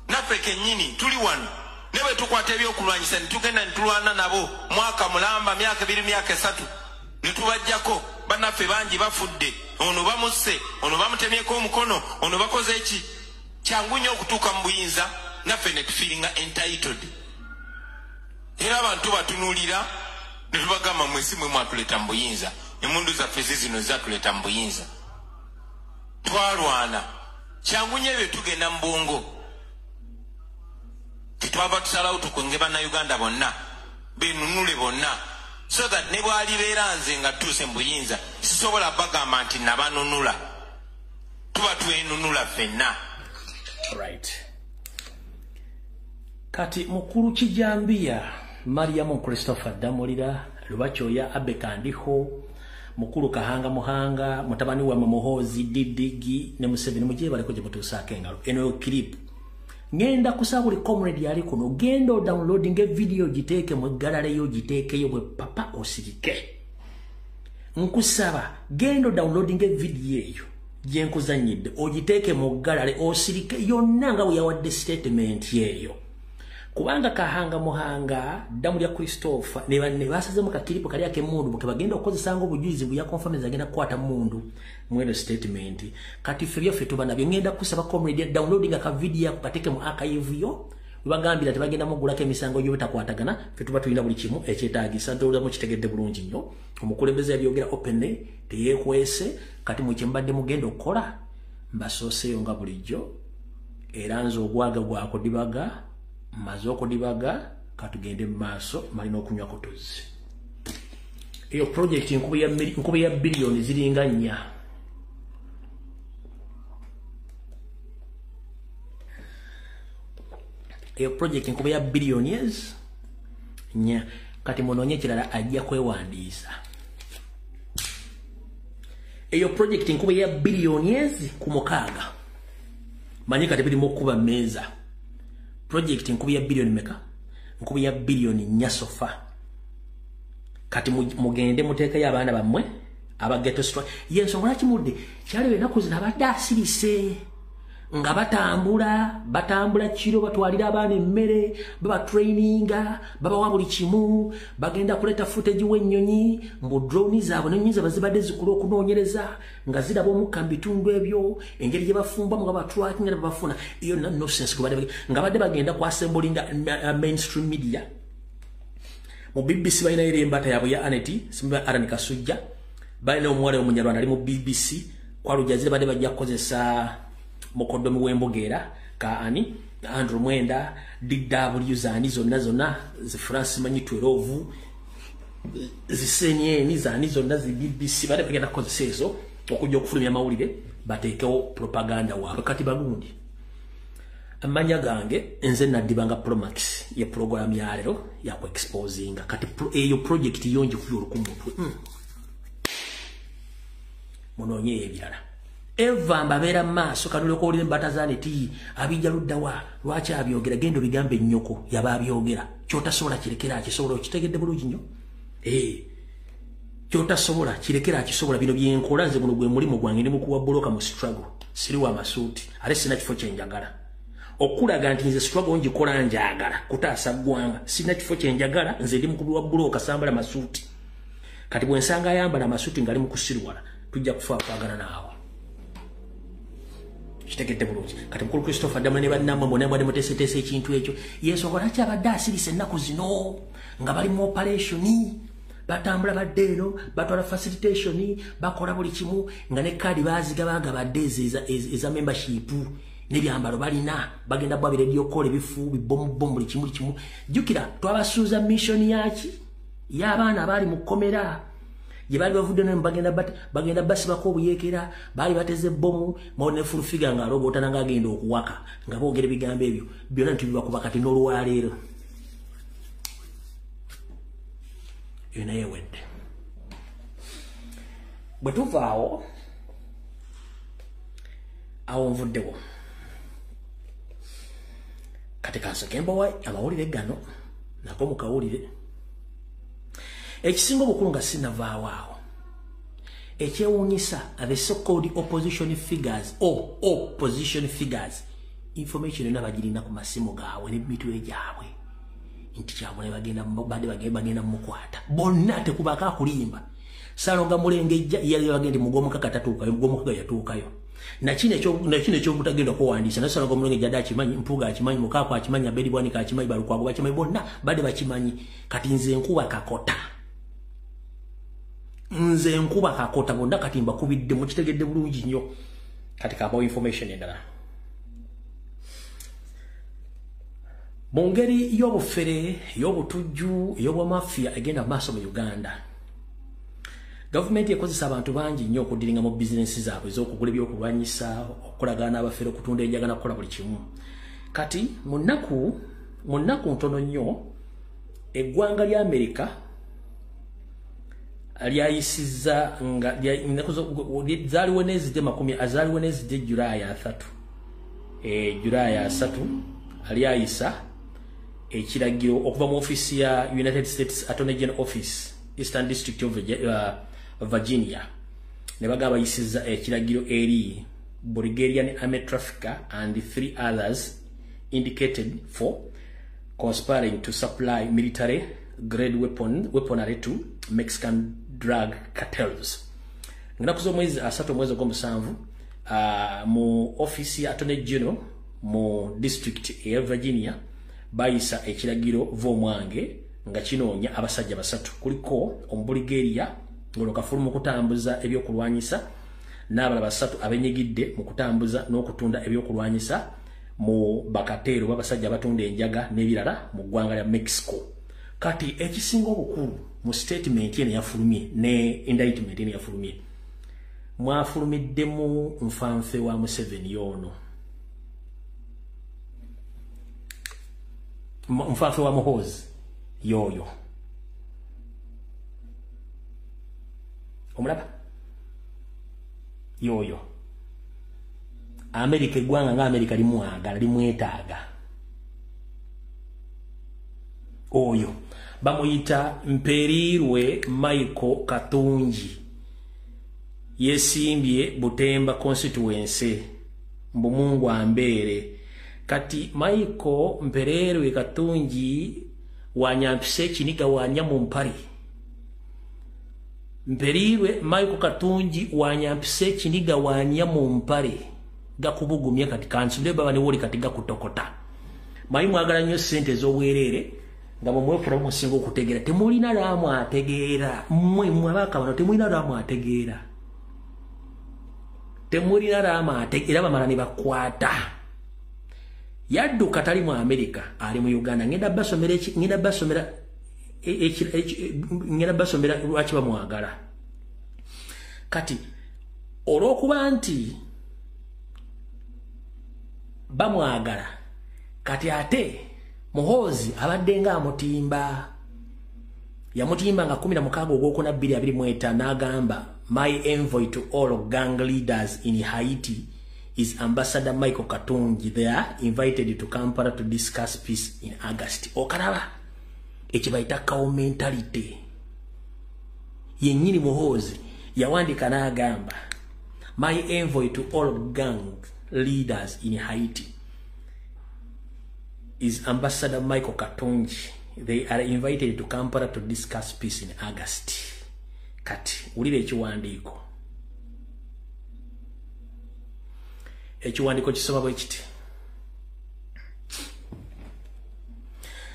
Naffe kennyini tuli wano ne bwe tukwata ebyokulwanyisa ne tugenda ne tulwana nabo mwaka mulamba myaka 2 myaka 3 ne tubajjako bannaffe bangi bafudde ono bamusse ono bamutemyeko omukono ono bakoze eki kyangu nnyo okutuuka mu buyinza naffe ne tufiringa entitled era abantu batunuulira ne tubagamba mwesi mwe mwatuleta mu buyinza emundu zaffe zizino zatuleta mu buyinza twalwana kyangu nnyo ebyo tugenda mu bwongo twava tusalawo tukwenge bannayuganda bonna benunule bonna so that ne bwalibeera nze nga tuuse mu buyinza sisobola bagamba nti nabanunula tuba twenunula ffenna. Right. Kati mukulu Kijambiya Mariam Christopher Damulira Lubakyoya Abe Kandiho mukulu Kahanga Muhanga mutabani wa Muhozi Didigi ne Museveni mujye baliko gye mutuusaako engalo eno clip ngenda kusabuli comrade yali kuno gendo downloading a video giteeke mu galare yo giteekeyo bwe papa osirike nkusaba gendo downloading a video eyo gyenkuzanyidde ogiteeke mu galare osirike yonna nga yawadde statement yeyo kubanga Kahanga Muhanga Damulira Christopher ne basaze mu kakiripo kali yake mundu buke bagenda okozesa ngo obujulizi buya confirmation agenda kwata mundu mweno statement kati fibyo fetu bana byengenda kusaba comrade downloading aka video yakateke mu archive yo bagambira tebagenda mugulako emisango yo bitakwatagana fetu batulina buli kimu ekyetaagisa ntolwa mu kitegedde bulungi nnyo omukulembeze yabyogera openly teyekwese kati mu kyembadde mugenda okola mbasoseyo nga bulijjo era nzo ogwaga gwako dibaga mazoko dibaga katugende maaso malina okunywa kotozi eyo project nkube ya billion ziringa nnya eyo project nkube ya billions nya kati mononye kirala ajja kwewandiisa eyo project nkuba ya billions ku mukaaga manyika tebiri mu kuba meza project nkuba ya billion meka nkuba ya billion nyasofa kati mugende muteeka ya abana bamwe aba ghetto strike yenso ngaki mudde kyali enaku zina abadde asirise nga batambula kiro batwalira abana emmere baba traininga baba wa buli kimu bagenda kuleta footage w'ennyonyi mbu drone zaabwe n'ennyonyi zabazibadde zikula okunoonyereza nga ziraba omukka mu bitundu ebyo engeri gye bafumba nga batracking nga bafuna iyo nonsense nga badde bagenda ku assemblinga mainstream media mu BBC balina eri embata yaabwe ya Aneti simba Arani Kasujja balina omuwala omunyarwanda ali mu BBC kwalujazire badde bajja kukozesa Mokodomi wembogera ka ani Andrew Mwenda DW zani zonna zi France manyi 12 zisenye ni zani zonna zi BBC bade bagenda kozesezo okujja okufulumya mawulire batekewo propaganda wa kati bagundi amanya gange enze nadibanga Promax ye program ya lero ya ku exposing kati eyo project yonje kuyoro ku mutwe munonye ebirala Eva mbabera maso kanule ko olire mbatazane ti abijja luddawa lwachi abyogera gendo bigambe nnyoko yababyogera kyotasobola kirekera akisobola kitegedde bulungi nnyo kyotasobola kirekera akisobola bino byenkola nze guno gwe mulimo gwange ndi mukuwa bloka mu struggle siri wa masuti ale sina kifo kyenjagala okulaga nti nze struggle ngikola njagala kutaasa gwanga sina kifo kyenjagala nze ndi mukuwa bloka sambala masuti kati bwe nsanga yambala masuti ngali mukusirwala tujja kufa kwagana naawe kitegedde bulungi kati mukulu Christopher Damane bannamwe mbona bwade mutese ekintu ekyo yeso ngolaki abadde asirise ennaku zino nga bali mu operation batambula baddeeno batwala facilitation bakola buli kimu nga ne kadi bazigabaga badde eza membership n'ebyambalo balina bagenda bwa radio call bifu bibombo buli kimu jukira twabasuuza mission yaki y'abaana bali mu komera Jibali bavudde ne bagenda basi bako obuyekera bali bateze bomu mone full figure nga robota nanga agenda okuwaka nga boogere bigambo ebyo byonna ntibiba kuba kati n'olwaleero yona yewedde bwe tuvaawo awo nvuddewo kati kansokembawa amawulire gano nako mukawulire ekisinga obukulu nga sinavaawo awo ekyewuunyisa the so-called opposition figures opposition figures information yonna bagirina ku masimu gaabwe n'emitwe gyabwe nti kyabwe bagenda mukwata bonna tekubaka akulimba Salonga Mulengejja yali bagenda mugomuka katatuukayo mugomuka yatuukayo na kino ekyobutagenda kuwandiisa na Salonga Mulengejja dakimanyi Mpuga akimanyi Mukaako akimanyi Abedi Bwanika akimanyi Balukwago bakimanyi bonna badde bakimanyi kati nze nkuba kakota nze nkuba kakota bonna kati mbakubidde mukitegedde bulungi nnyo kati kabawo information endala mu ngeri y'obufere y'obutujju y'obwamafia egenda maaso mu Uganda government ekozesa abantu bangi nnyo okudiringa mu business zaabwe ez'okugula ebyokulwanyisa okulagaana abafere okutunda enjagala kukola buli kimu kati mu nnaku ntono nnyo eggwanga lya America lyayisiza nga zaaliwo n'ezidde azaaliwo n'ezidde July 3 July 3 alyayisa ekiragiro okuva mu office ya United States Attorney General Office Eastern District of Virginia ne bagaba yisiza ekiragiro eri Bulgarian army trafficker and 3 others indicated for conspiring to supply military grade weaponry to Mexican drug cartels. Nginakuzo mwezi asatu mwezi gw'omusanvu mu office ya Attorney General mu district ya Virginia bayisa ekiragiro v'omwange nga kinoonya abasajja basatu kuliko Omubulgaria ng'olukafulu mu kutambuza ebyokulwanyisa n'abalala basatu abenyigidde mu kutambuza n'okutunda ebyokulwanyisa mu bakatero babasajja batunda enjaga n'ebirala mu ggwanga lya Mexico. Kati ekisinga obukulu mu statement eno yafulumye ne indictment eno yafulumye mwafulumiddemu nfanfe wa Museveni yono mfanfe wa Muhoozi yoyo omulaba yoyo America gwanga nga America limwagala limwetaaga oyo bamuyita Mperirwe Michael Katungi yesimbye Butemba constituency mbumungu ambere kati Michael Mperirwe Katungi wanyampise chiniga wanyamu mpari Mperirwe Michael Katungi wanyampise chiniga wanyamu mpari gakubugumya kati kansule baba ne woli kati gakutokota mayi mwagala nnyo sente z'obwerere nga mwe promotion okutegeera temulina lamu ategeera mwe mwabaka bano temulina lamu ategeera temulina lamu ategeera bamala ne bakwata yaddu katali mu America ali mu Uganda ngenda basomera lwaki bamwagala kati olw'okuba nti bamwagala kati ate Muhozi abadde nga amutimba yamutimba nga 16 ogwokuna 2025 n'agamba my envoy to all gang leaders in Haiti is Ambassador Michael Katungi. They are invited to Kampala to discuss peace in August. Okaraba ekibaita kawo mentality yenyini Muhozi yawandika n'agamba my envoy to all gang leaders in Haiti is Ambassador Michael Katungi. They are invited to Kampala to discuss peace in August. Kati ulire ekiwandiiko kisoma bwe kiti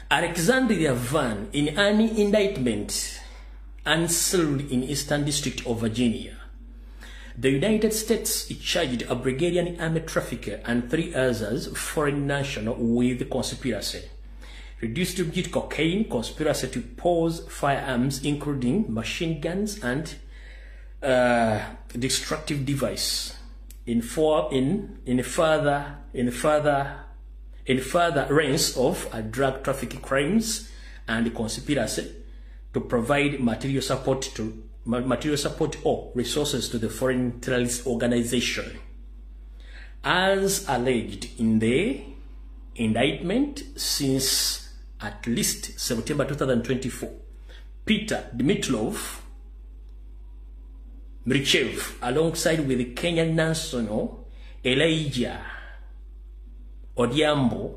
Alexandria Van in an indictment unsealed in Eastern District of Virginia. The United States charged a Bulgarian army trafficker and 3 others foreign nationals with conspiracy, redistribute cocaine, conspiracy to pose firearms, including machine guns and destructive device. In further range of drug trafficking crimes and conspiracy to provide material support or resources to the foreign terrorist organization. As alleged in the indictment, since at least September 2024, Peter Dimitrov Mrichev, alongside with the Kenyan national Elijah Odhiambo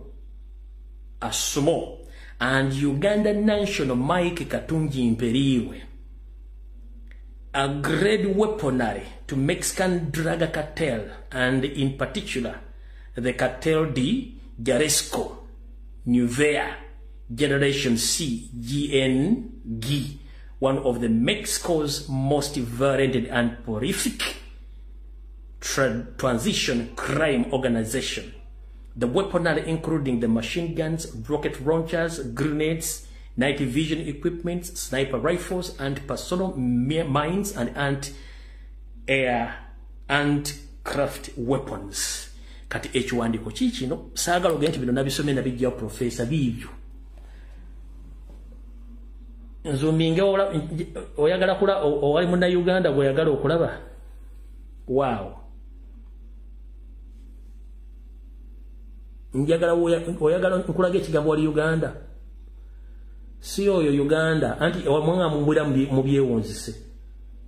Asumo and Ugandan national Mike Katungi Mperirwe, agreed weaponry to Mexican drug cartel and in particular the Cartel de Jalisco Nueva Generation C GNG, one of the Mexico's most violent and horrific transition crime organization. The weaponry including the machine guns, rocket launchers, grenades, night vision equipment, sniper rifles, and personal mines and anti-air and craft weapons. Kati ekiwandiiko kikino saagala ogenda bino nabisome nabijja professor bibyo. Nzuminge oyagala kula owali muna Uganda oyagala okulaba. Wow. Njagala oyagala nkulaga ekigambo wali Uganda. Si oyo Uganda anti mwanga mumbira mu byewonzise.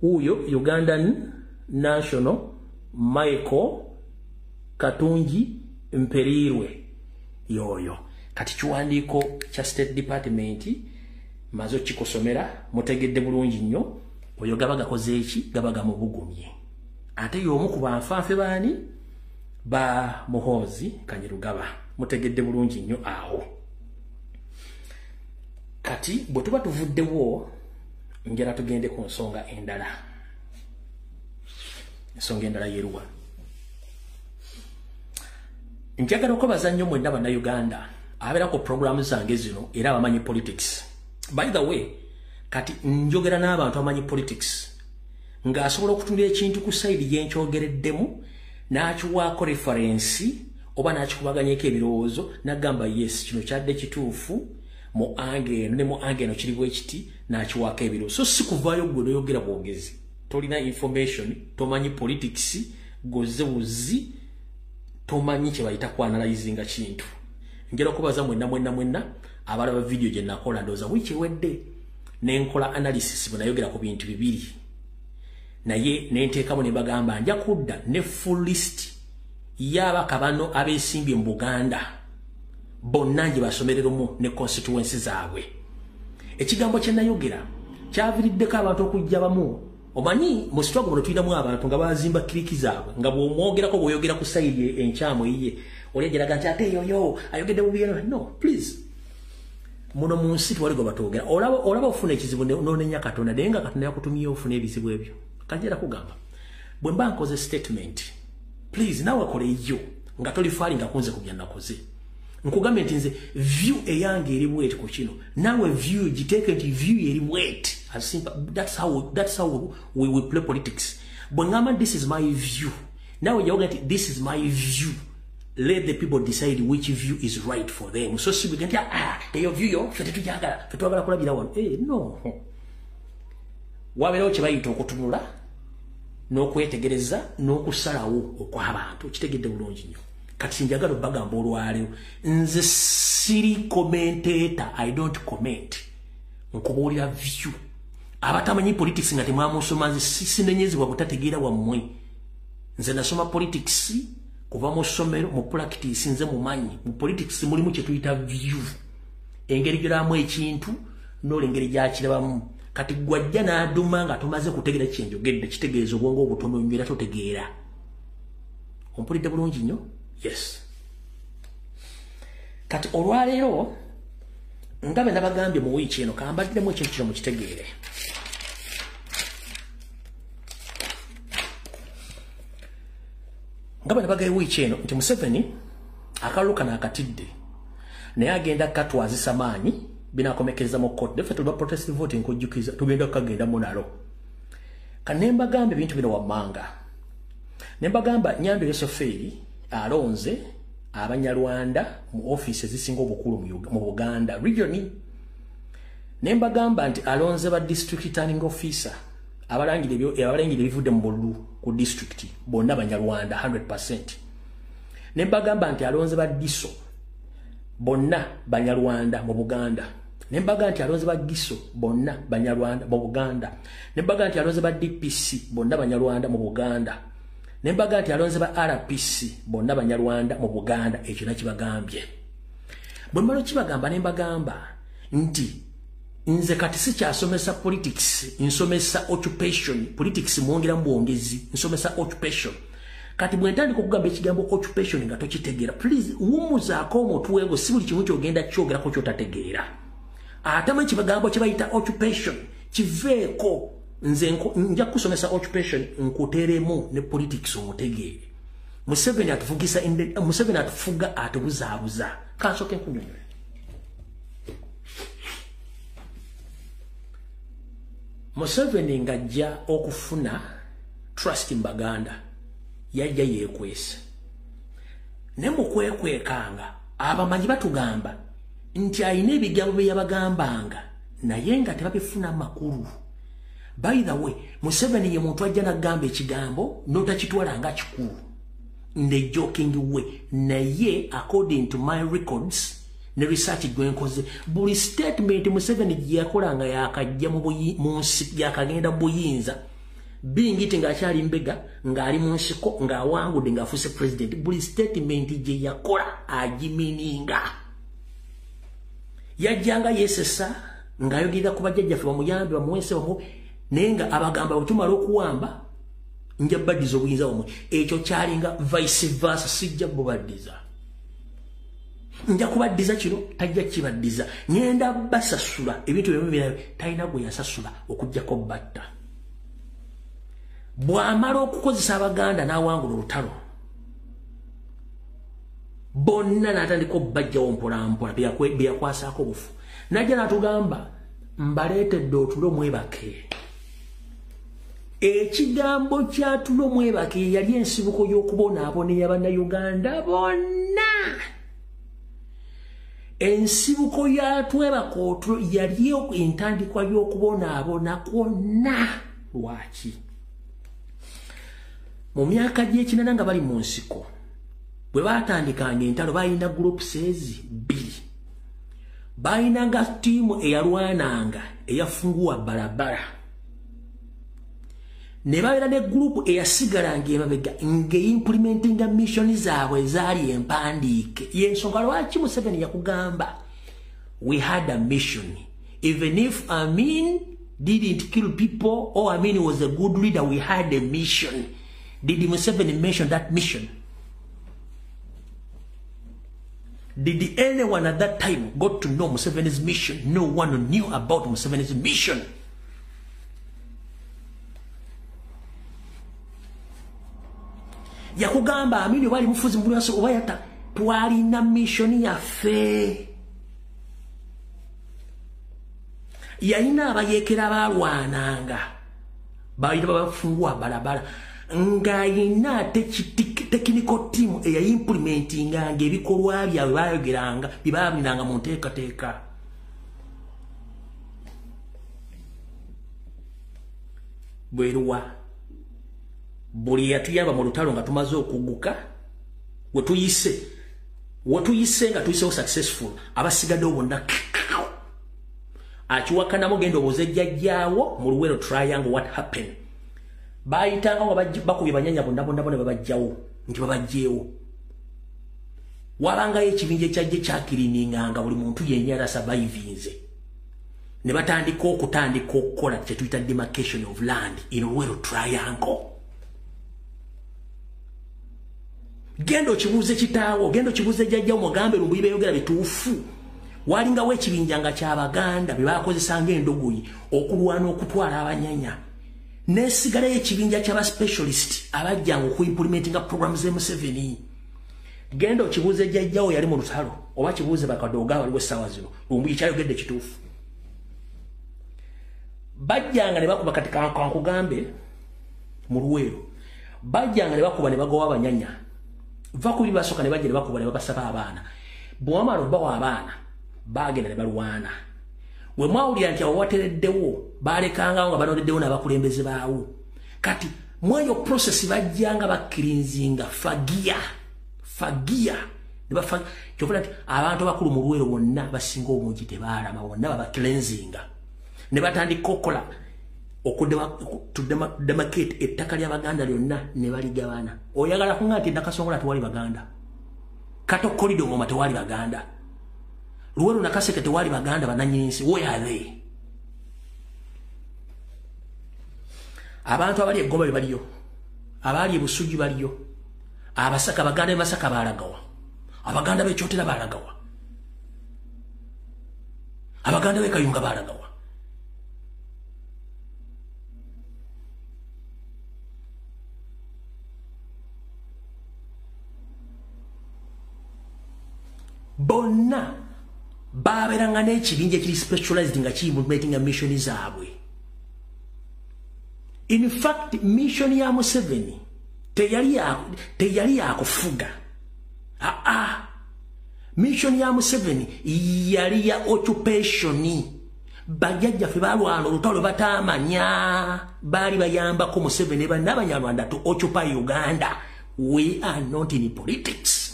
Uyo Ugandan National Michael Katungi Mperirwe yoyo. Kati kiwandiiko kya State Department mazo kikosomera mutegedde bulungi nnyo oyo gabaga koze eki gabaga mu bugumye. Ate y'omu ku banfanfe baani ba Muhozi Kanyerugaba mutegedde bulungi nnyo awo. Kati bwe tuba tuvuddewo njala tugende ku nsonga endala. Ensonga endala yeruwa. Njagala okubaza nnyo mwenna bannayuganda abeera ku programu zange zino era abamanyi politics. By the way, kati njogera n'abantu amanyi politics ng'asobola okutunira ekintu ku side y'enkyogereddemu n'akiwaako reference oba n'akikubaganyeko ebirowoozo n'agamba yes kino kyadde kituufu mu ange eno ne mu ange eno kiri bwe kiti n'akiwaako ebirowoozo. So si kuvaayo gwe n'oyogera bwogezi. tolina information tomanyi politics gozeuzi tomanyi kye bayita ku analyzinga kintu ngera okubaza mwenna abalaba video gye nakola ndoza wiki wedde nenkola analysis bunayogera ku bintu bibiri naye nenteekamu ne bagamba nja kudda ne full list y'abaka bano abesimbye mu Buganda bonna nje basomereremu ne constituency zaabwe ekigambo kye nayogera kyaviriddeko abantu okujja bamu omanyi mu struggle muno tuyinamu abantu nga bazimba kiriki zaabwe nga bw'omwogerako bw'oyogera ku sayidi enkyamu iye oliyegeraga nti ate yoyo ayogedde bubiyeno no please muno mu nsi twali gwe batwogera olaba ofuna ekizibu n'onenya Katonda naye nga Katonda yakutumye ofuna ebizibu ebyo kanjera kugamba bwe mba nkoze statement please nawe koleyo nga tolifaali nga kunze ku bya nakoze nkugambe nti nze view eyange eri bwet ku kino nawe view giteeke nti view eri bwet as simple that's how we play politics bwe ngamba this is my view nawe yawoga nti this is my view let the people decide which view is right for them so si bigenti eyo view yo fete tujagala kulabira wano no waberawo kye bayita okutunula n'okwetegereza n'okusalawo okw'abantu kitegedde bulungi nnyo kati njagala bagamba olwaleero nze siri commentator I don't comment nkubuulira view abatamanyi politics nga temwamusoma nze sinenyezebwa butategeera wammwe nze nasoma politics kuva mu ssomero mu practice nze mumanyi mu politics mulimu kye tuyita view engeri gyolamu ekintu n'olengeri gyakirabamu kati gwajja n'aduma nga tumaze kutegeera kyenjogedde kitegeeza obwongo obutono nnyo era totegeera ompulidde bulungi nnyo yes kati olwaleero nga bwe nabagambye mu wiiki eno kambaddemu ekintu kino mukitegeere nga bwe nabagaye wiiki eno nti Museveni akalulu kano akatidde naye agenda katwazisa maanyi binakomekeza mu court defe tulwa protest voting kujjukiza tugenda kagenda munalo kanemba gambe bintu bino wammanga nemba gamba Nyando Yosoferi alonze Abanyarwanda mu office zisinga obukulu mu Buganda region nemba gamba nti alonze ba district returning officer abalangire bivudde mu Bulu ku district bonna Abanyarwanda 100% nemba gamba nti alonze ba diso bonna Banyarwanda mu Buganda nembaga nti alonze ba Giso bonna Banyarwanda mu Buganda nembaga nti alonze ba DPC bonna Banyarwanda mu Buganda nembaga nti alonze ba RPC bonna Banyarwanda mu Buganda ekyo nakibagambye bwe mmalo kibagamba nembagamba nti nze kati sikyasomesa politics nsomesa occupation politics mwongera mbwongezi nsomesa occupation kati bwentandika okugamba ekigambo occupation nga tokitegeera please wumuzaako omutwego si buli kimu kyogenda kyogerako kyotategeera atama kibagambo kibayita occupation kiveeko nze nja kusomesa occupation nkuteremu ne politics omutegeere Museveni atuvugisa Museveni atufuga atubuzaabuza kansoke nkunyonyola Museveni ngajja okufuna trust in Baganda yajja yekwese ne mukwekwekanga abamanyi batugamba nti ayina ebigambo bye yabagambanga naye nga tebabifuna makulu by the way Museveni ye muntu ajja nagamba ekigambo n'otakitwala nga kikulu nde joking way naye according to my records ne research gwenkoze buli statement Museveni gye yakolanga yakajja mu nsi yakagenda buyinza bingiti ng'akyali mbega ng'ali mu nsiko ng'awangudde ng'afuuse president buli statement gye yakola agimininga yajjanga yesesa ng'ayogerera ku bajjajjaffe bamuyambe bamuweese bamu naye nga abagamba bwe tumala okuwamba nja baddiza obuyinza bwamwe ekyo kyalinga vice versa sijja bubaddiza nja kubaddiza kino tajja kibaddiza ngenda basasula ebintu byemubira talina gwe yasasula okuggyako batta bw'amala okukozesa Abaganda n'awangula olutalo bonna n'atandika obbajjawo mpolampola byakwasaako obufu najja n'atugamba mbaleetedde otulo mwebake ekigambo kya tulo mwebake yali ensibuko y'okubonaabona ey'Abannayuganda bonna ensibuko ya twebaka otulo yali entandikwa y'okubonaabona kwonna lwaki mu myaka gy'ekinana nga bali mu nsiko bwe baatandikanga entalo balina groups ezi bbiri balinanga tiimu eyalwananga eyafunguwa barabara ne babeera ne group eyasigalanga emabega ng'eimplementinga mission zaabwe ezaali empandiike y'ensonga lwaki Museveni yakugamba we had a mission even if Amin didn't kill people or Amin was a good leader we had a mission. Did Museveni mention that mission? Did anyone at that time got to know Museveni's mission? No one knew about Museveni's mission. Yakugamba Amini wali mufuzi mbulaso wayata twalina mission yaffe. Yalina abayekera balwananga. Balina bafungwa barabara. Ngayina technical team eya implementinga ngebikolwa bya bayogeranga bibabinanga mu nteekateeka. Bweruwa buli yatuyamba mu lutalo nga tumaze okuguka wetuyise nga tuyise successful abasigadde bonna achiwakana mugendo bozejjajjawo mu Luwero triangle what happened bayitanga nga bakubye banyanya bonna babajjawo nti babajjeewo wabanga ekibinje kyajje kyakirininga buli muntu yenyala survivinze ne batandika okukola kye tuyita demarcation of land in Luwero triangle. Gendo kibuuze kitaawo gendo kibuuze jjajjawo mugambe lumbuyi beyogera bituufu walingawo ekibinja nga ky'Abaganda bye bakozesanga endogoyi okulwana okutwala abanyanya nesigala ekibinja ky'aba specialist abajjanga okuimplementinga programs ze Museveni. Gendo kibuuze jjajjawo yali mu lutalo oba kibuuze bakadoga waliwo essaawa zino lumbuyi kyayogedde kituufu bajjanga ne bakuba kati kankugambe mu Luweero bajjanga ne bakuba ne bagoba abanyanya vakuli basoka ne bajje ne bakuba ne babasaba abaana bwamalo bawa abaana bagenda ne balwana we mwawulira nti awo watereddewo balekanga nga banodeddewo n'abakulembeze baawo kati mweyo process bajjanga bakkirinzinga fagia ne bafagia kyovula nti abantu abakulu mu Luweero bonna basinga obungi tebaalama bonna baba cleansinga ne batandika okukola okudemarcate ettaka ly'Abaganda lyonna ne baligabana. Oyagala kunga nti Nakasongola tewali Baganda, Kato Corridor ngoma tewali Baganda, Luweero na Kaseke tewali Baganda bananyinsi. Where are they? Abantu abali eGombe baliyo, abali eBusugi baliyo, Abasaka Baganda e Masaka balagawa, Abaganda b'e Kyotera balagawa, Abaganda b'e Kayunga balagawa. Bonna baberanga n'ekibinja ekiri specialized nga kiimplementinga mission zaabwe. In fact, mission ya Museveni teyali yakufuga. Mission ya Museveni yali ya occupation. Bajjajjaffe balwana olutalo batamanya bali bayambako Museveni n'Abanyarwanda to occupy Uganda. We are not in politics.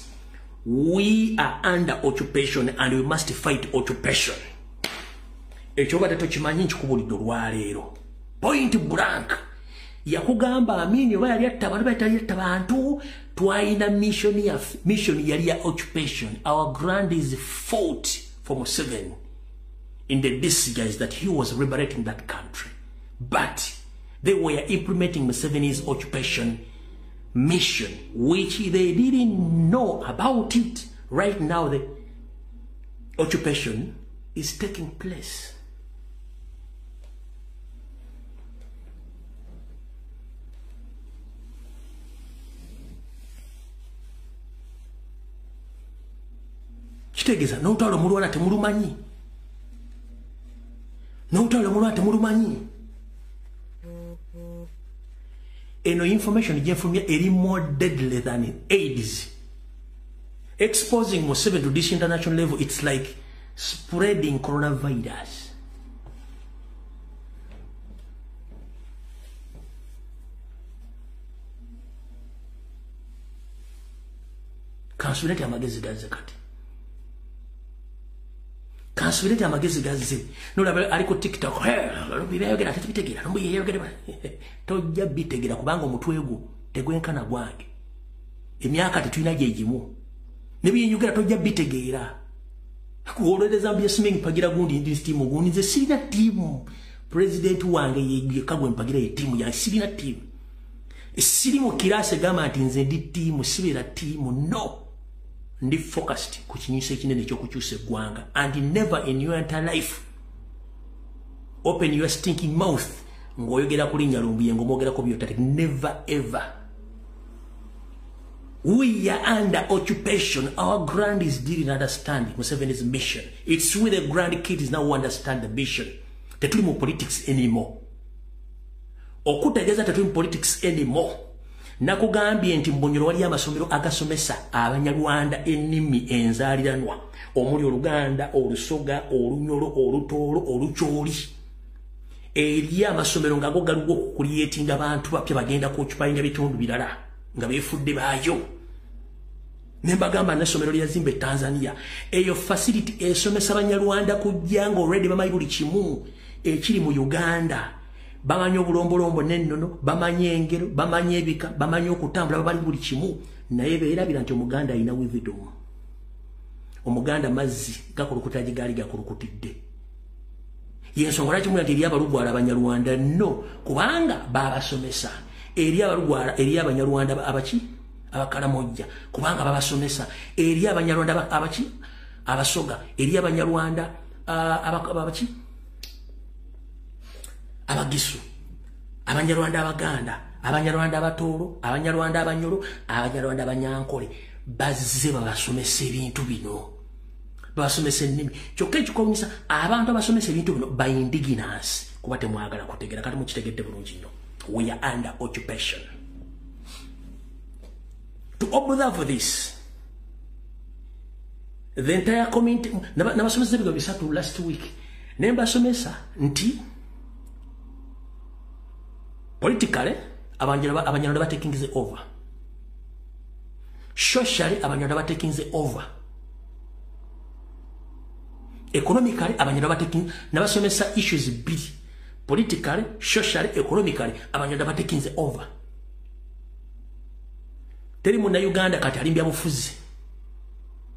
We are under occupation and we must fight occupation. Ekyoba tokimanyi nkikubulidde olwaleero. Point blank. Yakugamba Amini oba yali atta abantu bayita yatta bantu twalina mission yali ya occupation. Our grandees fought for Museveni in the disguise that he was liberating that country. But they were implementing Museveni's occupation mission, which they didn't know about it. Right now, the occupation is taking place. Kitegeza n'olutalo mulwana temulumanyi. N'olutalo mulwana temulumanyi. Eno information gyefulumya eri more deadly than AIDS. Exposing Museveni to this international level, it's like spreading coronavirus. Kansubirete amagezi gazze kati. Kansubirete amagezi gazze. Nolaba aliko TikTok. Bibeyogera tebitegera. Nombu yeyogera. Tojja bitegera kubanga omutwegu tegwenkana gwange. Emyaka tetulina gyegimu. Ne byenyogera tojja bitegera. Kuoleza mbye simengi pagira gundi ndi timu gundi nze sirina timu. President wange yekagwe mpagira ye timu ya sirina timu. Siri mu kirase gama ati nze ndi timu sibira timu no. Ndi focused ku kinyise kinene kyo kukyuse gwanga and never in your entire life open your stinking mouth ngoyogera kulinya lumbiye ngomogera ko byotate never ever. We are under occupation. Our grand is didn't understand Museveni's mission. It's with the grand kids now who understand the mission. Tetuli mu politics anymore. Okutegeza tetuli mu politics anymore. Nakugambye nti mbonyero wali amasomero agasomesa abanyarwanda ennimi enzaliranwa omuli Oluganda, Olusoga, Olunyolo, Olutoolo, Olukyoli. Eri amasomero ngago galugo okukulietinga abantu bapya bagenda kukyupayinga bitundu birala nga befudde baayo. Nembagamba nasomero lyazimbe Tanzania. Eyo facility esomesa abanyarwanda kujjango already bamanyi buli kimu ekiri mu Uganda. Bamanyi obulombolombo nennono, bamanyi engero, bamanyi ebika, bamanyi okutambula, bamanyi buli kimu. Naye beerabira nti Omuganda alina wisdom. Omuganda mazzi gakulukuta gigali gakulukutidde. Yensonga lwaki muli nti eri abalugwala abanyarwanda no kubanga babasomesa. Eri abalugwala eri abanyarwanda abaki abakalamojja kubanga babasomesa. Eri abanyarwanda abaki abasoga eri abanyarwanda abaki abagisu abanyarwanda abaganda abanyarwanda abatoolo abanyarwanda abanyolo abanyarwanda abanyankole bazze babasomesa ebintu bino babasomesa ennimi kyokka ekikonyisa abantu abasomesa ebintu bino by indigenous kuba temwagala kutegera kati mukitegedde bulungi nnyo. We are under occupation. To observe this, the entire community nabasomesa ebigo bisatu last week nembasomesa nti politically abanyarwanda bateking the over, socially abanyarwanda bateking the over, economically abanyarwanda bateking nabasomesa issues bili politically, socially, economically abanyarwanda bateking the over. Teri muna Uganda kati alimbya bufuzi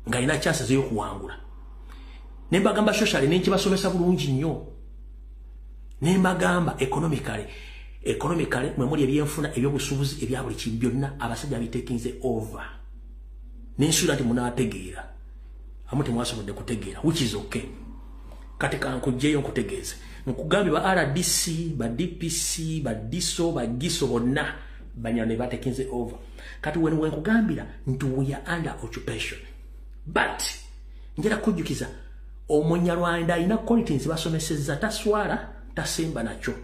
nga ina chances yo kuwangula. Nembagamba socially nenki basomesa bulungi nnyo. Nembagamba economically mwemuli ebyenfuna ebyobusubuzi ebya buli kintu byonna abasajja bitekinze over. Nensula nti munategeera. Amuti mwasobodde kutegeera which is okay. Kati kankujeyo nkutegeeze. Nkugambi ba RDC, ba DPC, ba DISO, ba GISO bonna banyane batekinze over. Kati when nkugambira nti we are under occupation. But njera kujjukiza omunyarwanda ina qualities basomeseza taswala tasemba nacho.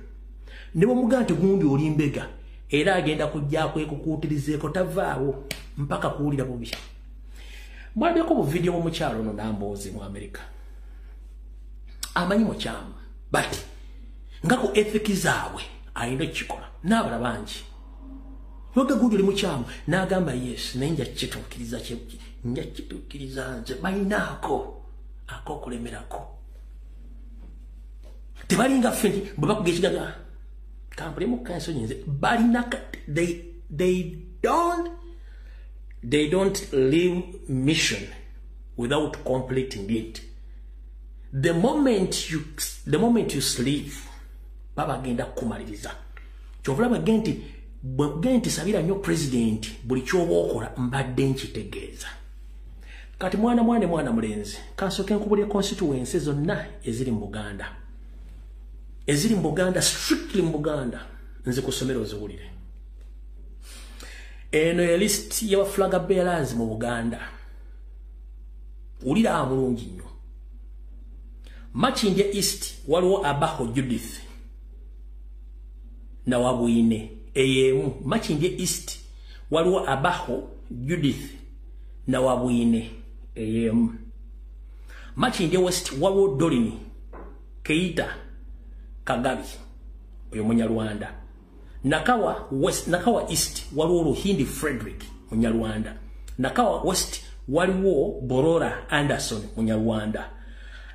Nebo mugante gundi olimbega era agenda kujja kwekukutirizeeko tavaawo mpaka kuwulira bubi. Mwabeko mu video mu mukyalo no nambozi mu America. Amanyi mu kyamu but ngako ethics zaabwe ayina kikola n'abala bangi. Yoga gundi oli mu kyamu n'agamba yes nenja kitukiriza kye nja kitukiriza nze bayinaako akokulemerako. Tebalinga fendi bwebakugga ekigaga kampule mu kanso nyinze balinaka they don't leave mission without completing it. The moment you sleep baba genda kumaliriza kyovula bagenti bwegenti sabira nyo president buli kyoba okola mbadde nkitegeeza. Kati mwana mulenzi kansoke nkubulye constituency zonna eziri mu Buganda. Eziri mu Buganda strictly mu Buganda nze kusomero ziwulire. Eno ya list ya flag bearers mu Buganda. Ulira amulungi nnyo. Makindye East waliwo Abaho Judith na Wabwine eyemu. Makindye East waliwo Abaho Judith na Wabwine eyemu. Makindye West waliwo Dolini Keita Kagabi oyo Munyarwanda. Nakawa West, Nakawa East waliwo Ruhindi Frederick Munyarwanda. Nakawa West waliwo Borora Anderson Munyarwanda.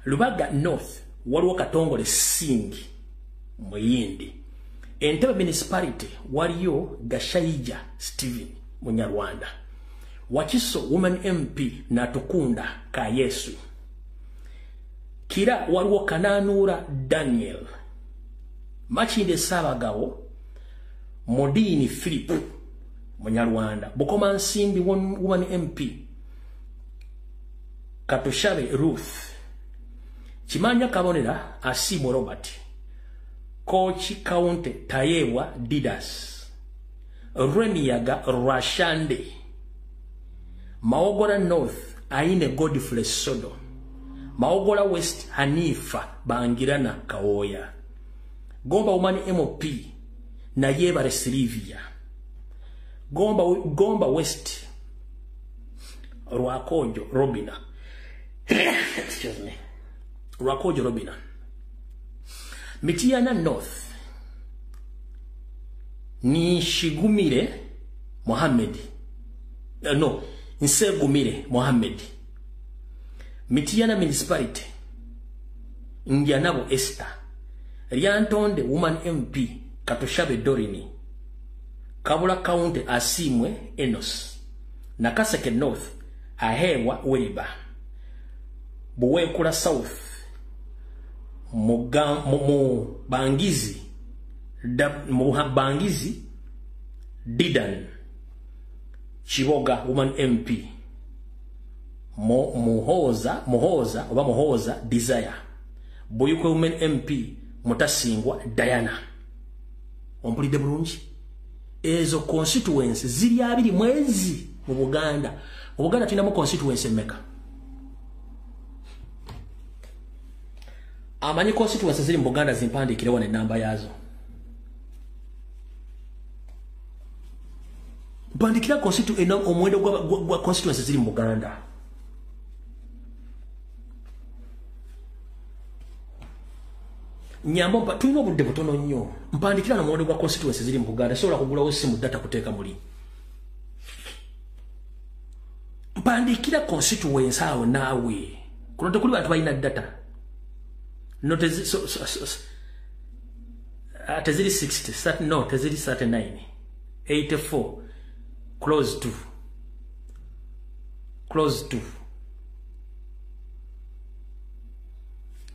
Lubaga North waliwo Katongole Singi Muyindi. Entebbe municipality waliyo Gashayija Steven Munyarwanda. Wakiso Woman MP Natukunda Kayesu. Kira waliwo Kananura Daniel. Machinde Sabagawo Modini Philip Munyarwanda. Bukoma Nsimbi Woman MP Katushabe Ruth. Chimanya Kabonera Asimo Robert. Kochi Kaunte Tayewa Didas. Remiyaga Rashande. Maogola North Aine Godfrey Sodo. Maogola West Hanifa Bangirana Kaoya. Gomba Woman MOP Nayeba Resilivia. Gomba West Rwakojo Robina. Excuse me. Rwakojo Robina. Mitiana North ni Shigumire Mohammed. No, Nsegumire Mohammed. Mitiana Municipality Indianabo Esther. Riantonde Woman MP Katoshabe Dorini. Kabula County Asimwe Enos. Nakaseke North Ahewa Weba. Buwekula South Bangizi Bangizi Didan Chiboga Woman MP Mohoza Desire Boyukwe Woman MP Mutasingwa Diana. Ompulidde bulungi ezo constituency ziri abiri mwezi mu Buganda. Mu Buganda tulinamu constituency mmeka? Amanyi constituency ziri mu Buganda zimpandikirewo ne namba yazo. Bandikira omwendo gwa constituency ziri mu Buganda. Nyambo tulina obudde butono nnyo. Mpandikira n'omwendo gwa constituency ziri mu Buganda. Sobola kugulawo simu data kuteeka muli. Mpandikira constituency awo naawe. Kuno tekuli bantu balina data. No teziri 60, no teziri 39, 84, close to.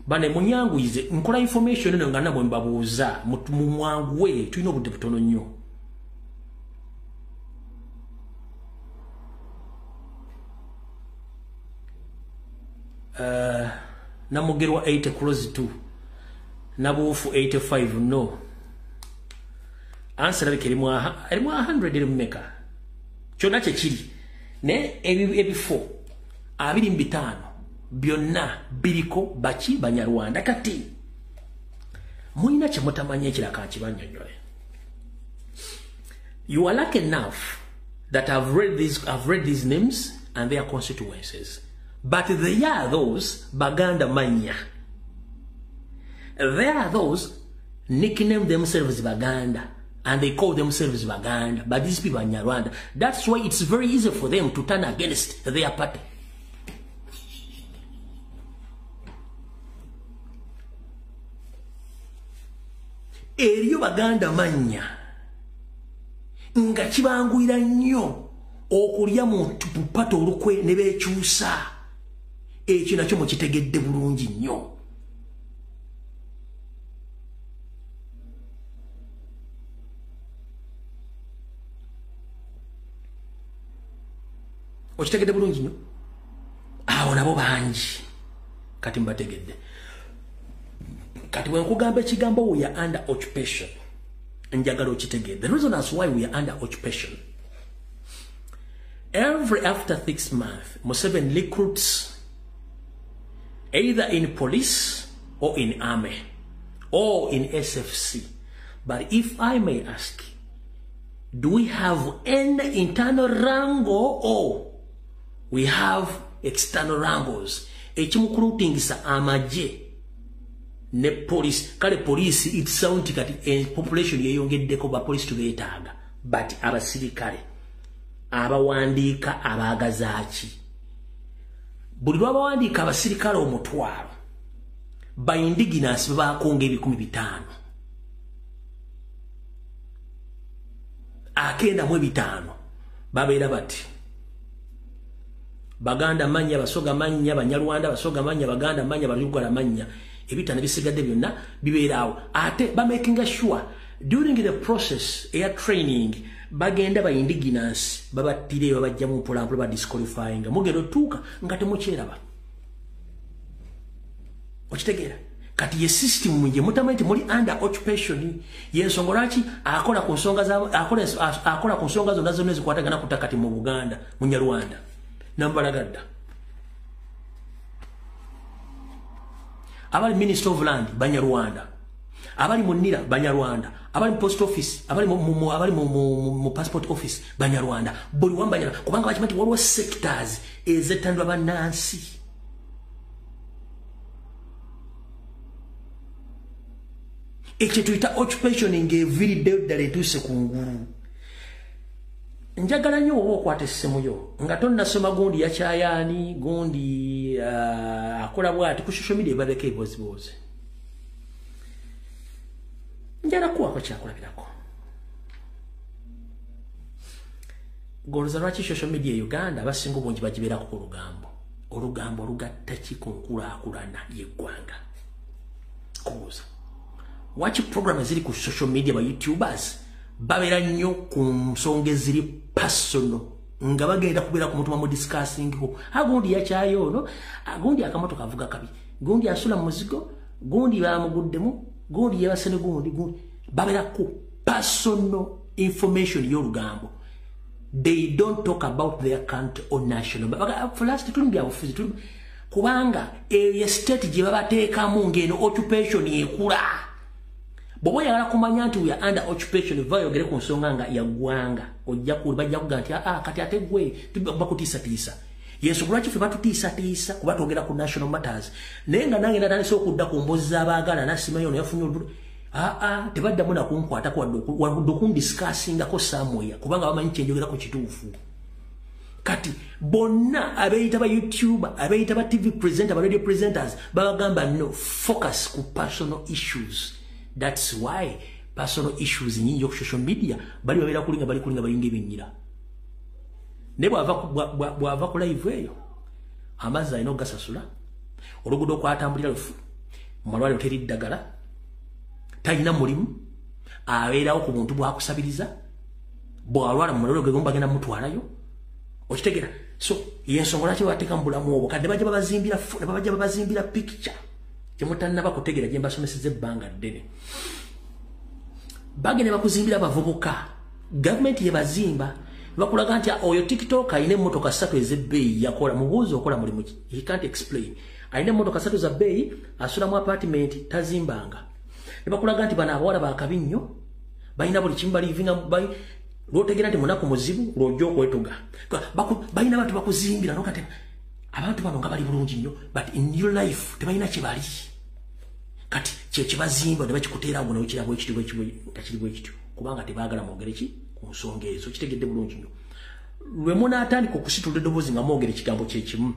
Bane munyangu ize, nkola information eno nga nabwe mbabuuza, mwangu we, tulina obudde butono nnyo. Namugerwa 80 close to. Nabufu 85 no. Answer like erimu 100 erimeka. Kyonna kye kiri. Ne ebifo 25 byonna biriko bachi Banyarwanda kati. Mulina kye mutamanya ekiraka kibannyonnyole. You are lucky enough that I've read these names and their constituencies. But they are those Baganda Manya. There are those nickname themselves Baganda and they call themselves Baganda, but these people are Nyarwanda. That's why it's very easy for them to turn against their party. Eriyo Baganda Manya nga kibanguira nnyo okulya mu pato olukwe ne beekyusa. Ekyo nakyo mukitegedde bulungi nnyo. Okitegedde bulungi nnyo? Awo nabo bangi kati mbategedde. Kati bwe nkugamba ekigambo we are under occupation, njagala okitegedde. The reason as why we are under occupation, every after 6 months, Museveni recruits either in police or in army or in SFC. But if I may ask, do we have any internal wrangle or we have external wrangles? Ekimukurutingisa amaje ne police. Kale police it sound kati population yeyongeddeko ba police tubetaaga, but abasirikale abawandiika abagazaaki buli lw'abawandiika abasirikale omutwalo by indigenous bakonga 15,000 akenda mu 5 babeera bati Baganda manya basoga manya Banyarwanda basoga manya Baganda manya Balugala manya ebitane bisigadde byonna bibeerawo ate ba making sure during the process air training bagenda ba indigenous babatire babajja mu mpolampola ba disqualifying mugero tuka nga temukyeraba okitegera kati ye system munje mutamete muri under occupation yensongolaki akola ku nsonga za akola ku nsonga zo nazo nezikwatagana kutakati mu Buganda mu Nyarwanda nambalagadda abali Minister of Land Banyarwanda abali munira Banyarwanda abali post office abali mu passport office Banyarwanda buli wambanya kubanga bakimati waliwo sectors ezetandwa banansi ekituita occupation ngeviri dale tuse kunguru njagala nyo okwate semuyo nga tonna soma gundi ya chayani gundi akola bwati ku social media babeke iboziboze njala kuwa kwa chakula birako goloza lwaki social media Uganda basingo bonji bajibera ku olugambo lugatta kikonkula akulana yeggwanga kubuza wachi program ziri ku social media ba YouTubers babera nnyo ku nsonga ziri personal nga bagenda kubera ku mutuma mu discussing ko agundi ya chayo no agundi akamoto kavuga kabi gundi asula muzigo gundi bamuguddemu gundi yabasene gundi babera ku personal information y'olugambo. They don't talk about their country or national. But for last tulumbi abufuzi tulumbi kubanga area state gye babateekamu ngeno occupation ekula. Bobo yagala kumanya nti we are under occupation vayogere ku nsonga nga yaggwanga ojja bajja kuga nti kati ate gwe bakutiisa yesu kulwaki ffe batutiisa kuba twogera ku national matters naye nga nange natandise okudda ku mbozi z'abaagala nasimayo ono yafunye olulu tebaddamu nakunkwatako wadde okundiscusingako somewhere kubanga bamanyi kyenjogerako kituufu kati bonna abeeyita ba YouTube abeeyita ba TV presenter ba radio presenters babagamba no focus ku personal issues. That's why personal issues nyingi ku social media bali babera kulinga bayinga ebinyira nebo bwava ku live eyo amaza ino gasasula olugudo kwatambulira lufu malwali oteri ddagala talina mulimu abeerawo ku buntu bwakusabiriza bwalwala mu muliro gegomba genda mutwalayo okitegera so yensongola kye bateeka mu bulamu obwo kadde bajja babazimbira picture temutanna bakutegera gye mbasomeseza ebbanga ddene bagende bakuzimbira abavubuka government ye bazimba bakulaga nti oyo TikTok ayine emmotoka 3 ez'ebbeeyi yakola mubuuzi okola mulimu ki he can't explain ayine emmotoka 3 za bbeeyi asula mu apartment tazimbanga ne bakulaga nti bana abawala bakabi nnyo balina buli kimu balivinga lwotegera nti munaku muzibu lwojja okwetuga balina abantu bakuzimbira nokate abantu bano nga bali bulungi nnyo but in your life tebalina kye bali kati kyekibazimba ne bakikuteera ngo nawekirabo ekitibwa ekitibwa ekityo kubanga tebaagala mwogere ki ku nsonga ezo kitegedde bulungi nnyo lwe munaatandika okusitula eddoboozi nga mwogere ekigambo kyekimu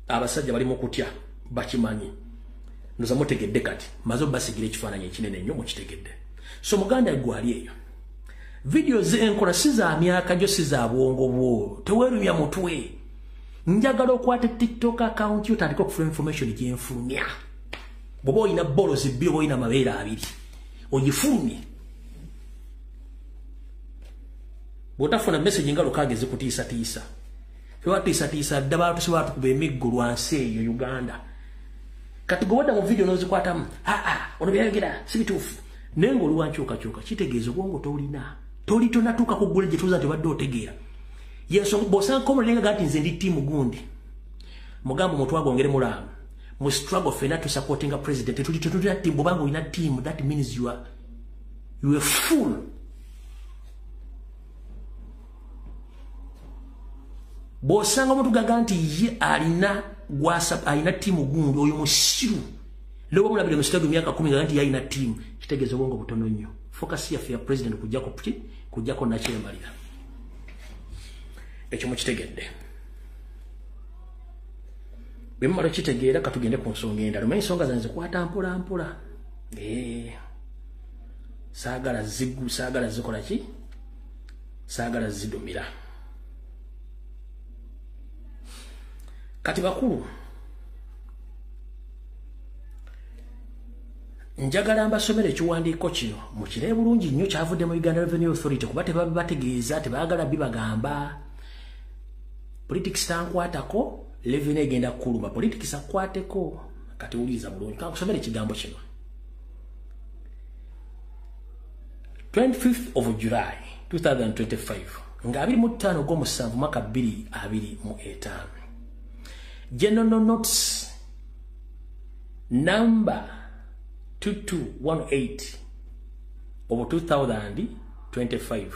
abasajja bali mu kutya bakimanyi ndoza mutegedde kati maze basigira ekifaananyi ekinene nnyo mukitegedde so muganda gwali eyo video z'enkola si za myaka gyo si za bwongo bwo teweerumya mutwe njagala okwata TikTok account yo tandika okufuna information gyenfulumya bwoba olina bolozi bbiri oba olina mabeere abiri ogifulumye bw'otafuna message nga lukage zikutiisatiisa febatiisatiisa dda baatusobola tukuba emiggo lwansi eyo Uganda kati gwe wadda mu video n'ozikwatamu ono byayogera si bituufu naye ng'oli wankyukakyuka kitegeeza obwongo tolina toli tonatuuka ku ggule gye tuuza nti obadde otegeera yensonga bw'osanga omulenga gati nze ndi ttiimu gundi mugambo mutwagongere mulamu mu struggle fena to supporting a president tetulina ttiimu bwobanga olina ttiimu that means you are full bw'osanga omuntu gaga nti ye alina ttiimu gundi oyo musiru leo mulabire musitego myaka 10 nga nti yalina ttiimu kitegeeza obwongo butono nnyo focus yaffe ya president kujjako nakyembalira ekyo mukitegedde bwe mmalo kitegeera katugende ku nsonga endala omanyi ensonga zange zikwata mpola mpola saagala zikola ki saagala zidumira kati bakulu njagala mbasomere ekiwandiiko kino mukire bulungi nnyo kyavudde mu Uganda Revenue Authority kuba tebabategeeza tebaagala bibagamba politics tankwatako revenue egenda kukuluma politics akwateko kati uliza bulungi kankusomere ekigambo kino 25th of July 2025 nga 25 gw'omusanvu mwaka 2025 General Notes number 2218 of 2025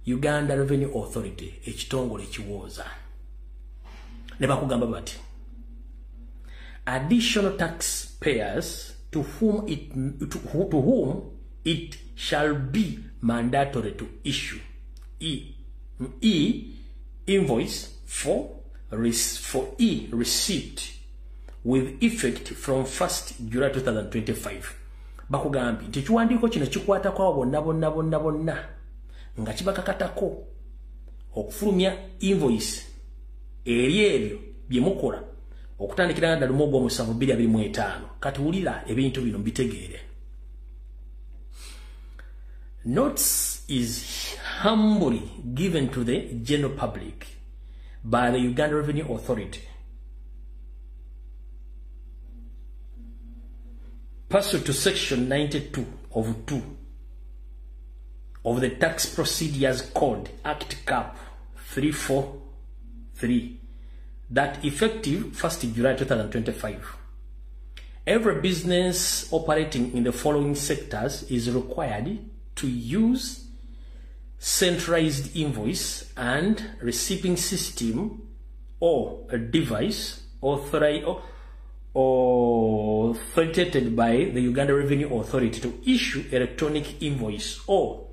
Uganda Revenue Authority ekitongole kiwooza ne bakugamba bati additional taxpayers to whom it shall be mandatory to issue invoice for receipt with effect from 1st July 2025 bakugambi nti kiwandiiko kino kikwata kwa bonna nga kibakakatako okufulumya invoice eri ebyo bye mukola okutandikira ddala mu gw'omusanvu 2025 kati wulira ebintu bino mbitegeere. Notes is humbly given to the general public by the Uganda Revenue Authority pursuant to section 92 of 2 of the Tax Procedures Code Act Cap 343 that effective 1st July 2025 every business operating in the following sectors is required to use centralized invoice and receiving system or a device authoritated by the Uganda Revenue Authority to issue electronic invoice or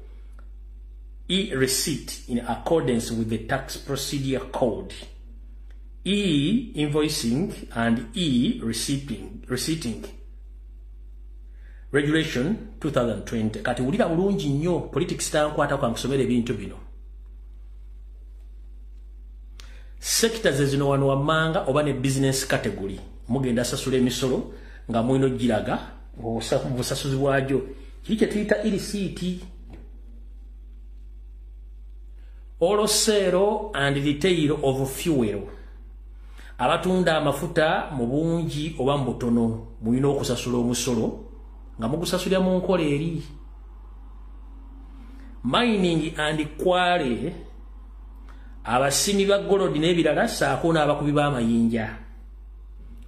e-receipt in accordance with the Tax Procedure Code, e-invoicing and e-receipting Regulation 2020. Kati ulira bulungi nnyo politics tankwata kwa kusomera ebintu bino. Sectors zino wano wamanga oba ne business category mugenda sasula emisolo nga mwino giraga obusasuzi bwajo kiki tuyita e-receipt all sale and retail of fuel abatunda amafuta mu bungi oba mu butono mwino okusasula omusolo nga mugusasulya mu nkola eri mining and quarry abasimi ba gold n'ebirala saako n'abakubi b'amayinja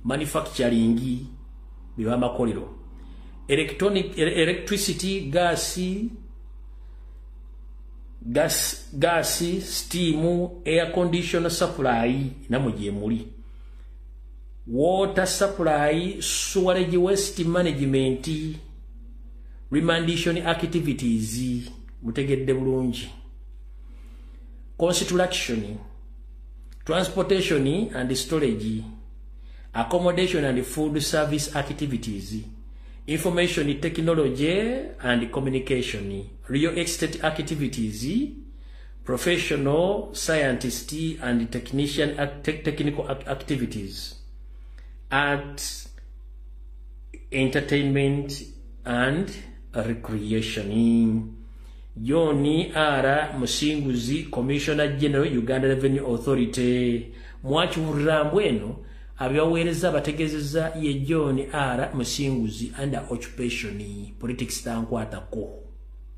manufacturing biba makolero electricity gas steam air conditioner supply namuje muli water supply sewerage waste management remediation activities mutegedde bulungi construction transportation and storage accommodation and food service activities information technology and communication real estate activities professional scientist and technician technical activities art entertainment and recreation. Yoni Ara Musinguzi, Commissioner General Uganda Revenue Authority. Mwachi urambweno abiwawereza bategezeza ye Yoni Ara Musinguzi under occupation politics tankwata ko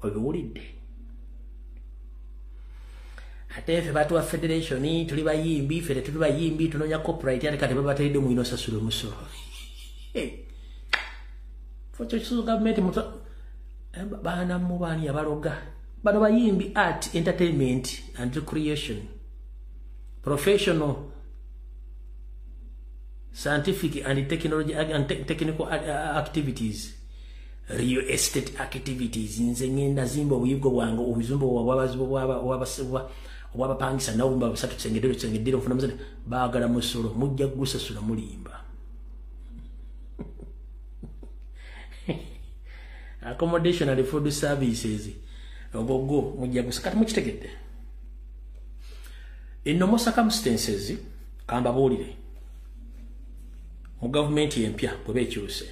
obiwulidde. Atefe batu wa federation tuli bayimbi fere tuli bayimbi tunonya copyright yani kati babatayide mu inosa sulu musoro. Focho chisu government muto bana mubani abaloga bano bayimbi art entertainment and recreation professional scientific and technology and technical activities real estate activities nze ngenda zimbo buyibwo bwango obuzumbo wabapangisa nawumba basatu kisengedero ofuna muzadde baagala musolo mujja gusasula mulimba accommodation and food services ogogo mujja gusakata mukitegedde in normal circumstances kamba bolire mu government empya bwe bekyuse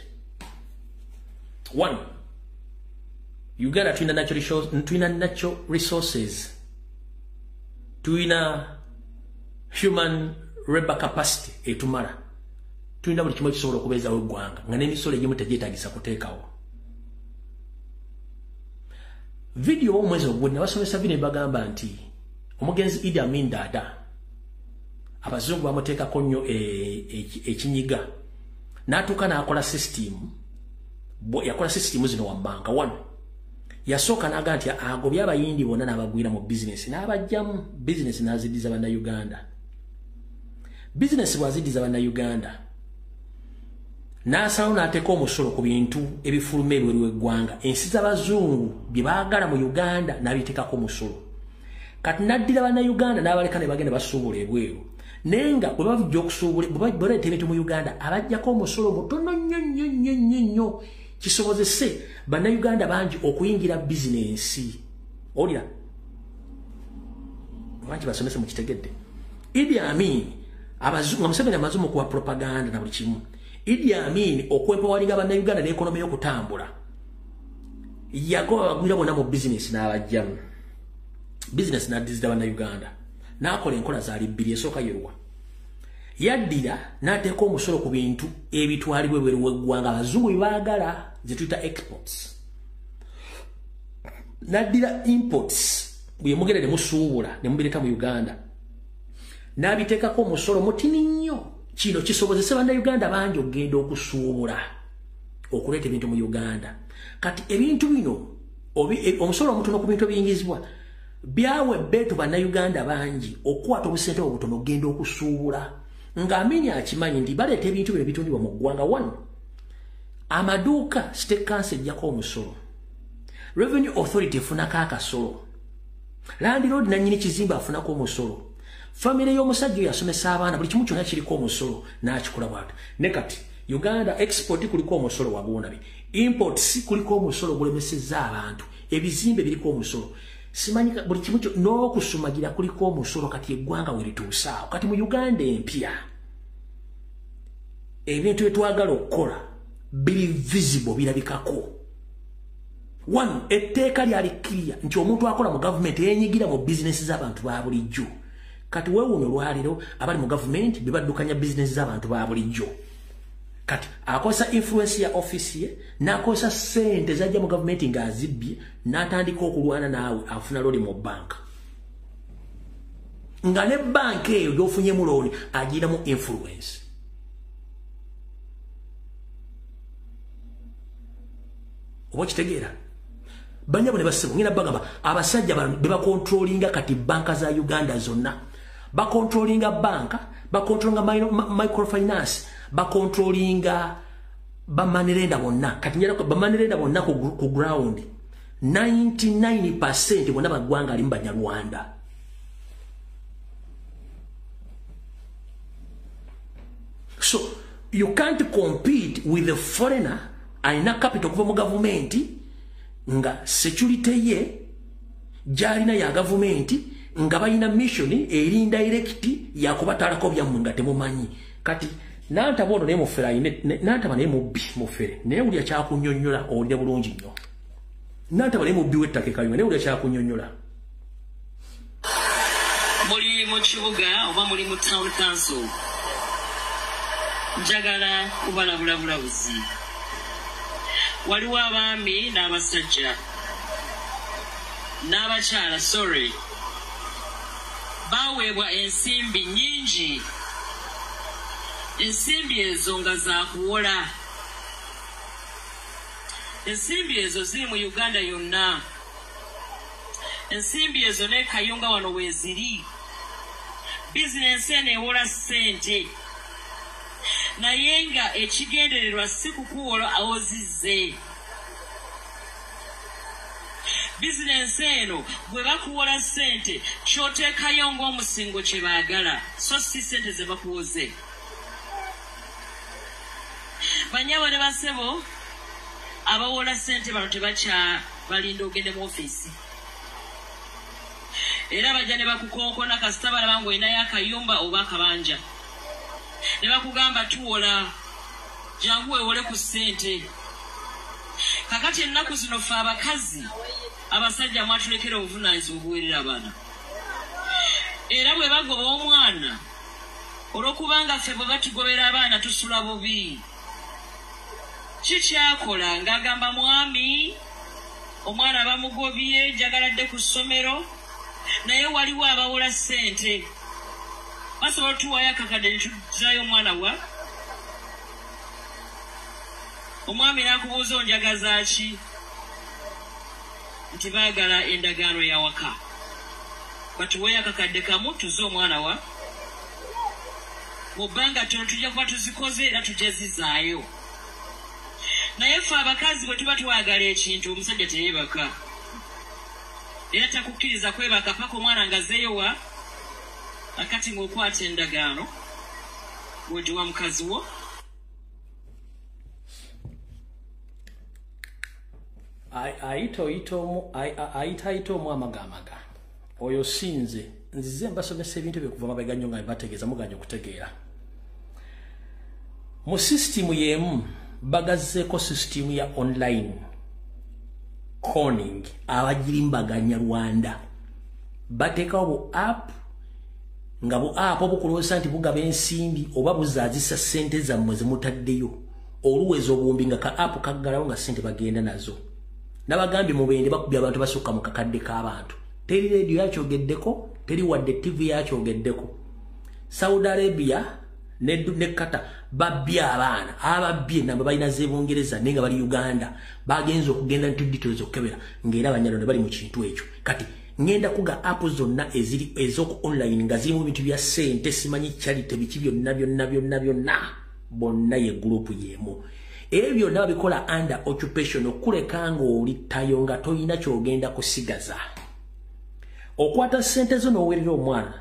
one Uganda twina natural resources twina human labor capacity etumala twina buli kimu kisobola okubeezawo eggwanga nga n'emisolo egimu tegyetaagisa kuteekawo video omwezi ogwonna basomesa video bagamba nti omugenzi Idi Amin Dada abazungu bamuteekako nnyo ekinyiga n'atuuka n'akola system yakola system zino wammanga one yasooka n'aga nti agobye abayindi bonna n'abagwira mu business n'abajjamu business n'aziddiza bannayuganda business bw'aziddiza bannayuganda n'asalawo n'ateeka omusolo ku bintu ebifuluma ebweru w'eggwanga ensi z'abazungu bye baagala mu Uganda n'abiteekako omusolo kati n'addira bannayuganda n'abaleka ne bagenda basuubula ebweru naye nga bwe bavujja okusuubula bwe baleeta ebintu mu Uganda abajjako omusolo mutono nnyo kisobozese bannayuganda bangi okuyingira bizinensi olya bangi basomese mu kitegedde Idi Amin abazungu Museveni amaze mu kuwa propaganda na buli kimu Idi Amin okwempawalinga bannayuganda n'ekonomi y'okutambula yagoba bagwira bonna mu bizinesi n'abajjamu business n'addizida bannayuganda n'akola enkola zaali bbiri esooka yeruwa yaddira n'ateeka omusolo ku bintu ebitwalibwa ebweru w'eggwanga abazungu bye baagala ze tuyita exports n'addira imports bwe mugenda ne musuubula ne mubireeta mu Uganda n'abiteekako omusolo mutini nnyo kino kisobozese bannayuganda bangi okugenda okusuubula okuleeta ebintu mu Uganda kati ebintu bino omusolo omutono ku bintu ebiyingizibwa byawe betu bannayuganda bangi okukwata obusente obutono ogenda okusuubula ng'Amin akimanyi nti baleeta ebintu bino bitundibwa mu ggwanga one amaduuka state council ejjako omusolo revenue authority efunako akasolo landlord nannyini kizimbe afunako omusolo famire y'omusajja oyo asomesa abaana buli kimu kyonna kiriko omusolo n'akikola bw'ati ne kati Uganda export kuliko omusolo wagwonabe imports kuliko omusolo gulemesezza abantu ebizimbe biriko omusolo simanyika buli kimu n'okusumagira kuliko omusolo kati eggwanga werituusaawo kati mu Uganda empya ebintu byetwagala okukola biri visible birabikako one etteeka lyali clear nti omuntu akola mu government yenyigira mu business z'abantu ba bulijjo kati weewuuno lwaliro abali mu government bebaddukanya business z'abantu ba bulijjo kati akosa influence ya office ye n'akosa sente zajja mu government ng'azibbye n'atandika okulwana naawe afuna looni mu bank nga ne bank eyo gy'ofunyemu looni agiramu influence oba kitegeera banyabo ne basebo ngina bagamba abasajja be bakontrolinga kati banka za Uganda zonna bakontrolinga banka bakontrolinga microfinance bakontrolinga bamanerenda bonna kati njala ko bamanerenda bonna ku ground 99% bonna bagwanga ali mbanya Rwanda so you can't compete with a foreigner aina capital kuva mu government nga security ye jalina ya government nga bayina mission eri indirect ya kubatalako byammwe nga temumanyi kati nanta bono ne mufera ine nanta bane mubbi mufere ne uli acha kunyonyola olya bulungi nnyo nanta bane mubbi wettake kayo ne uli acha kunyonyola muri mu kibuga oba muri mu town council njagala kubalabula bulabuzi waliwo abaami n'abasajja n'abakyala sorry baweebwa ensimbi nnyingi ensimbi ezo nga zaakuwola ensimbi ezo ziri mu Uganda yonna ensimbi ezo ne Kayunga wano weeziri bizinensi eno ewola ssente naye nga ekigendererwa si kukuwola awozizze business eno bwe bakuwola ssente ky'oteekayo ng'omusingo kye baagala so si ssente ze bakuwoze. Banyabo ne basebo abawola ssente bano tebakya balinda ogende mu ofiisi. Era bajja ne bakukonkona kasita balaba ng'olinayo akayumba oba akabanja. Ne bakugamba tuwola jangu weewole ku ssente. Kakati ennaku zino ffe abakazi abasajja mwatulekera obuvunaanyizibwa obuwerera abaana. Era bwe bagoba omwana olw'okubanga ffe bwe batugobera abaana tusula bubi. Kikyakola ng'agamba mwami omwana bamugobye jagaladde ku ssomero naye waliwo abawola ssente. Basobola tuwayo akakadde ne tuzaayo omwana wa. Omwami n'akubuuza onjagaza ki? Nti baagala endagaano ya waka. Batuweeyo akakadde kamu tuze omwana wa. Mu bbanga tono tujja kuba tuzikoze era tujja zizaayo. Naye ffe abakazi bwe tuba twagala ekintu omusajja teyeebaka. Era takukkiriza kwebaka paka omwana ngazzeeyo wa. Akati ng'okwata endagaano bw'ogiwa mukazi wo. ayita omu amagamaga oyo sinze nzize mbasomesa ebintu byekuva mabega nnyo nga mbategeeza muganya okutegeera. Mu sisitimu y'emu bagazzeeko sisitimu ya online conning abagirimbaganya Rwanda. Bateekawo bu app nga bu app obukuloosa nti bugaba ensimbi oba buzaazisa ssente zammwe zemutaddeyo oluweza obuwumbi nga ka app kaggalawo nga ssente bagenda nazo. Nabagambye mubende bakubya abantu basukka mu kakadde k'abantu. Teri radio yakyogeddeko, teri wadde TV yakyogeddeko. Saudi Arabia ne Qatar babbya abaana ababbye namba balina z'Ebungereza nenga bali Uganda bagenza okugenda nti details okebera ng'era abanyalo ne bali mu kintu ekyo. Kati ngenda kuga app zonna eziri ez'oku online nga zirimu ebintu bya ssente simanyi charity biki byonna bonna ye group y'emu. Ebyo byonna bikola under occupation okuleka ng'oli tayo nga toyina kyogenda kusigaza. Okwata ssente zo n'owerera omwana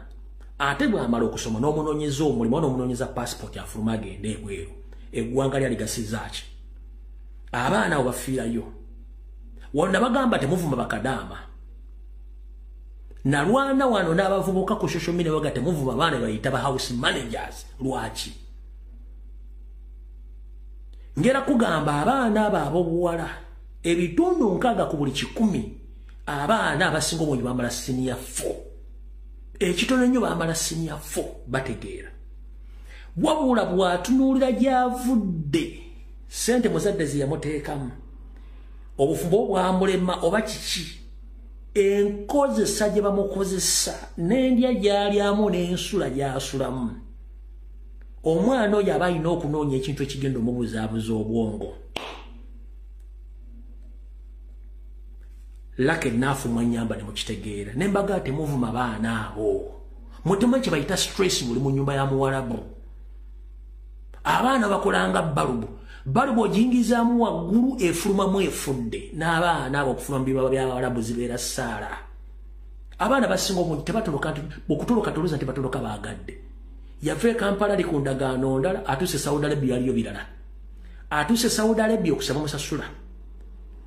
ate bw'amala okusoma n'omunoonyeza omulimu n'omunoonyeza passport afuluma agende ebweru. Eggwanga lyali gasizaaki? Abaana abo bafiirayo. Wonna bagamba temuvuma bakadaama. Nalwana wano n'abavubuka ku social media baga temuvuma abaana bayita ba house managers. Lwaki? Ngera kugamba abaana abo obuwala ebitundu 6 ku buli 100 abaana abasinga obungi bambala senior 4. Ekitono nnyo bambala senior 4 bategeera. Wabula bw'atunuulira gy'avudde ssente muzadde ze yamuteekamu obufumbo bwamulema oba kiki enkozesa gye bamukozesa n'endya gy'alyamu n'ensula gy'asulamu. Omwana oyo aba alina okunoonya ekintu ekigenda omubuzaabuza obwongo. Lake naafumwa nnyamba ne mukitegeera. Ne mbaga temuvuma baana abo. Mutemanyi kye bayita stress buli mu nnyumba ya Muwarabu. Abaana bakolanga balubu. Balubu ogiyingizaamu waggulu efulumamu efudde. N'abaana abo okufuluma mu bibaba by'Abawarabu zibeera ssaala. Abaana basinga obungi tebatoloka nti okutoloka toluza nti batoloka baagadde. Yave Kampala ali ku ndagaano ndala atuuse Saudi Arabia aliyo birala. Atuuse Saudi Arabia okusaba musasula.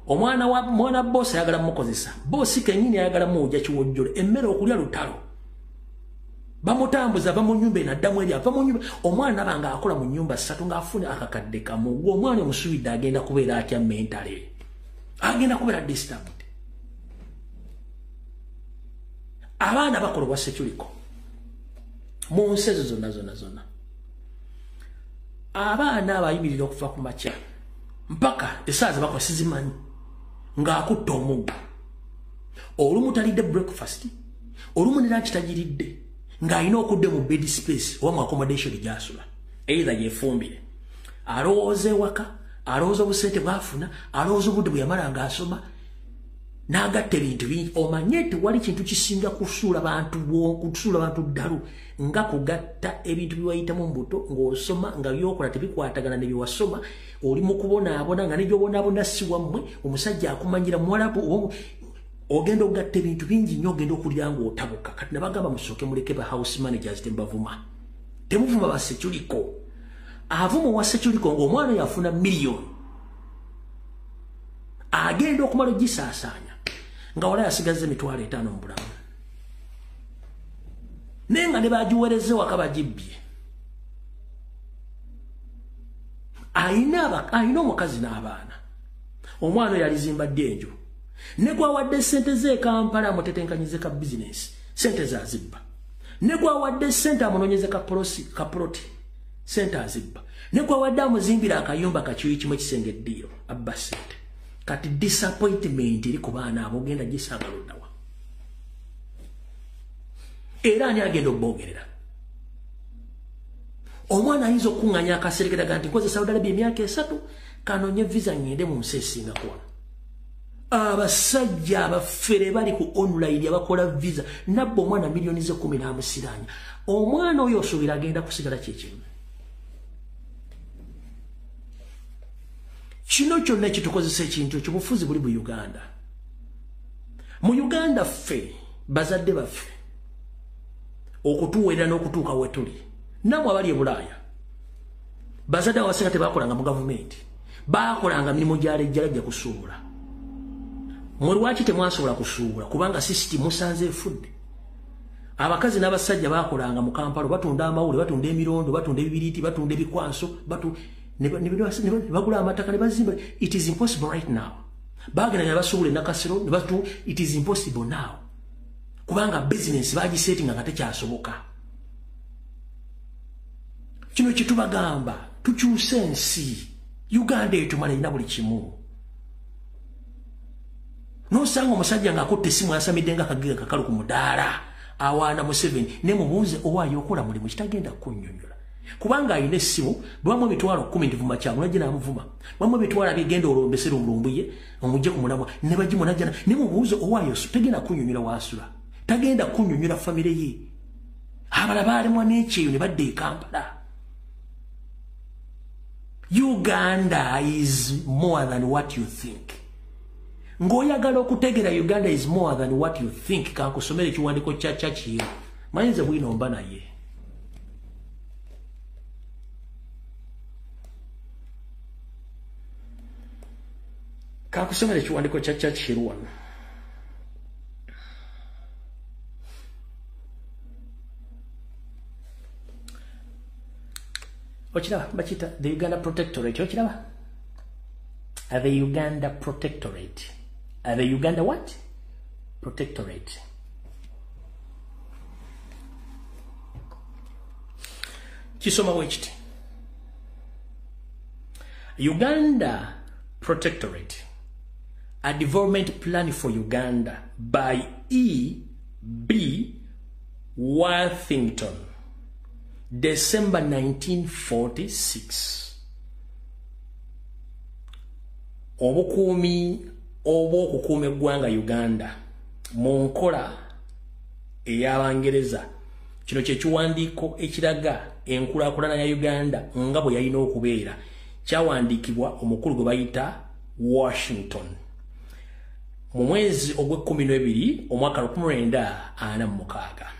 Omwana boss ayagala mukozesa. Boss kennyini ayagala mujja kiwojjolo. Emmere okulya lutalo. Bamutambuza bamu nyumba enaddamu eri ava mu nyumba. Omwana banga akola mu nyumba 3 ng'afuna akakadde kamu. Gwe omwana omusubidde agenda kubeera atya mentally. Agenda kubeera disturbed. Abaana bakolebwa seculiko. Mu nsi ezo zonna. Abaana abayimirira okuva ku makya mpaka esaazi bakola sizimanyi ng'akutta omuggo. Olumu talidde breakfast, olumu ne lunch tagiridde ng'alina okudde mu bed space oba mu accommodation gy'asula. Either yeefumbire. Alowooza ewaka, alowooza obusente bw'afuna, alowooza obudde bwe yamala ng'asoma, n'agatta ebintu bingi. Omanye nti wali kintu kisinga kusuula bantu ddalu nga kugatta ebintu byewayitamu mbuto ng'osoma nga byokola tebikwatagana ne byewasoma. Oli mu kubonaabona nga ne by'obonaabona si wammwe, omusajja akumanyira Muwarabu ogenda ogatta ebintu bingi nnyo ogenda okulira ng'otabuka kati nabagamba musooke muleke ba house managers tembavuma temuvuma ba Seculiko avuma wa Seculiko ng'omwana yafuna miliyoni agenda okumala ogisaasaanya nga wala yasigaza $5,000 mu bulamu naye nga ne bagiwereze waka bagibbye ayina omukazi n'abaana omwana yalizimbadde enju ne gwawadde ssente ze Kampala amutetenkanyize ka bizinesi ssente zazibba ne gwawadde ssente amunoonyeze kaploti ssente azibba ne gwawadde amuzimbira akayumba kakiwi kimu ekisenge eddiiro abba ssente kati disappointment eri ku baana abo ogenda gisanga luddawa era ani agenda obbogerera omwana ayinza okuŋŋanya akaserekeraga nti nkoze Saudi Arabia emyaka 3 kanoonye visa ngende mu nsi esinga kuwano abasajja abafere bali ku online abakola visa nabba omwana miliyoni ze 10 n'amusiranya omwana oyo osuubira agenda kusigala kyekimu kino kyonna ekitukozesa ekintu ekyo bufuzi buli mu Uganda ffe bazadde baffe okutuweerera n'okutuuka we tuli namwe abali e Bulaaya bazadde abasinga tebakolanga mu gavumenti bakolanga mirimu gyalejjalajja kusuubula mwe lwaki temwasobola kusuubula kubanga system musanze efudde abakazi n'abasajja bakolanga mu Kampala batunda amawule batunda emirondo batunda ebibiriti batunda ebikwaso bagula amataka ne bazimba it is impossible right now bagenda ne basuubula nakasiro ne batu it is impossible now kubanga business bagisettinga nga tekyasoboka kino kitubagamba tukyuse ensi Uganda etumala ina buli kimu nosanga omusajja ng'akutte essimu asamidde nga kagiga kakalu ku mudaala awaana Museveni ne mubuuze owaayo okola mulimu kitagenda kunnyonnyola kubanga alina essimu bwamu emitwalo 10 ndivuma kyamu najja n'amuvuma bwamu ebitwalo abigenda olombesera omulumbu ye omujje ku mulamwa ne bagimu najja ne mubuuze owaayo tagenda kunnyonnyola waasula tagenda kunnyonnyola famire ye abala baalemwa n'ekyeyo ne badde e Kampala Uganda is more than what you think. Ngoyagala okutegera Uganda is more than what you think. Kankusomere kiwandiko kya Churchill. Mayinza bwino mba naye. Kankusomere kiwandiko kya Churchill wano. Ochiraba bachita the Uganda Protectorate. Ochiraba the Uganda Protectorate. The Uganda what? Protectorate. Kisoma wechiti. Uganda Protectorate. A development plan for Uganda by E.B. Worthington. December 1946. Obukuumi obw'okukuuma eggwanga Uganda mu nkola ey'Abangereza. Kino kye kiwandiiko ekiraga enkulaakulana ya Uganda nga bwe yalina okubeera. Kyawandiikibwa omukulu gwe bayita Washington mu mwezi ogw'Ekkumi omwaka 1946.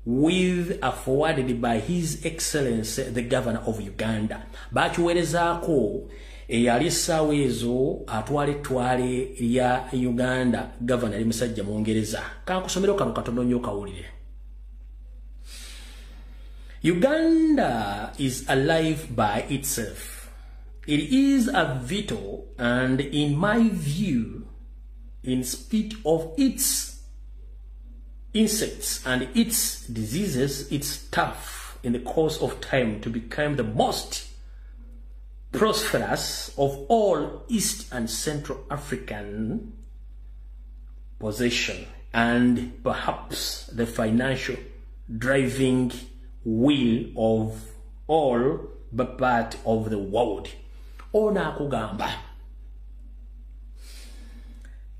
With a forwarded by His Excellency the Governor of Uganda. Bakiweerezaako eyali essaawa ezo atwala ettwale lya Uganda Governor ali musajja Mungereza. Kankusomero kano katono nnyo kawulire. Uganda is alive by itself. It is a vital and, in my view, in spite of its insects and its diseases, it's tough in the course of time to become the most prosperous of all East and Central African possession, and perhaps the financial driving wheel of all but part of the world. Ona kugamba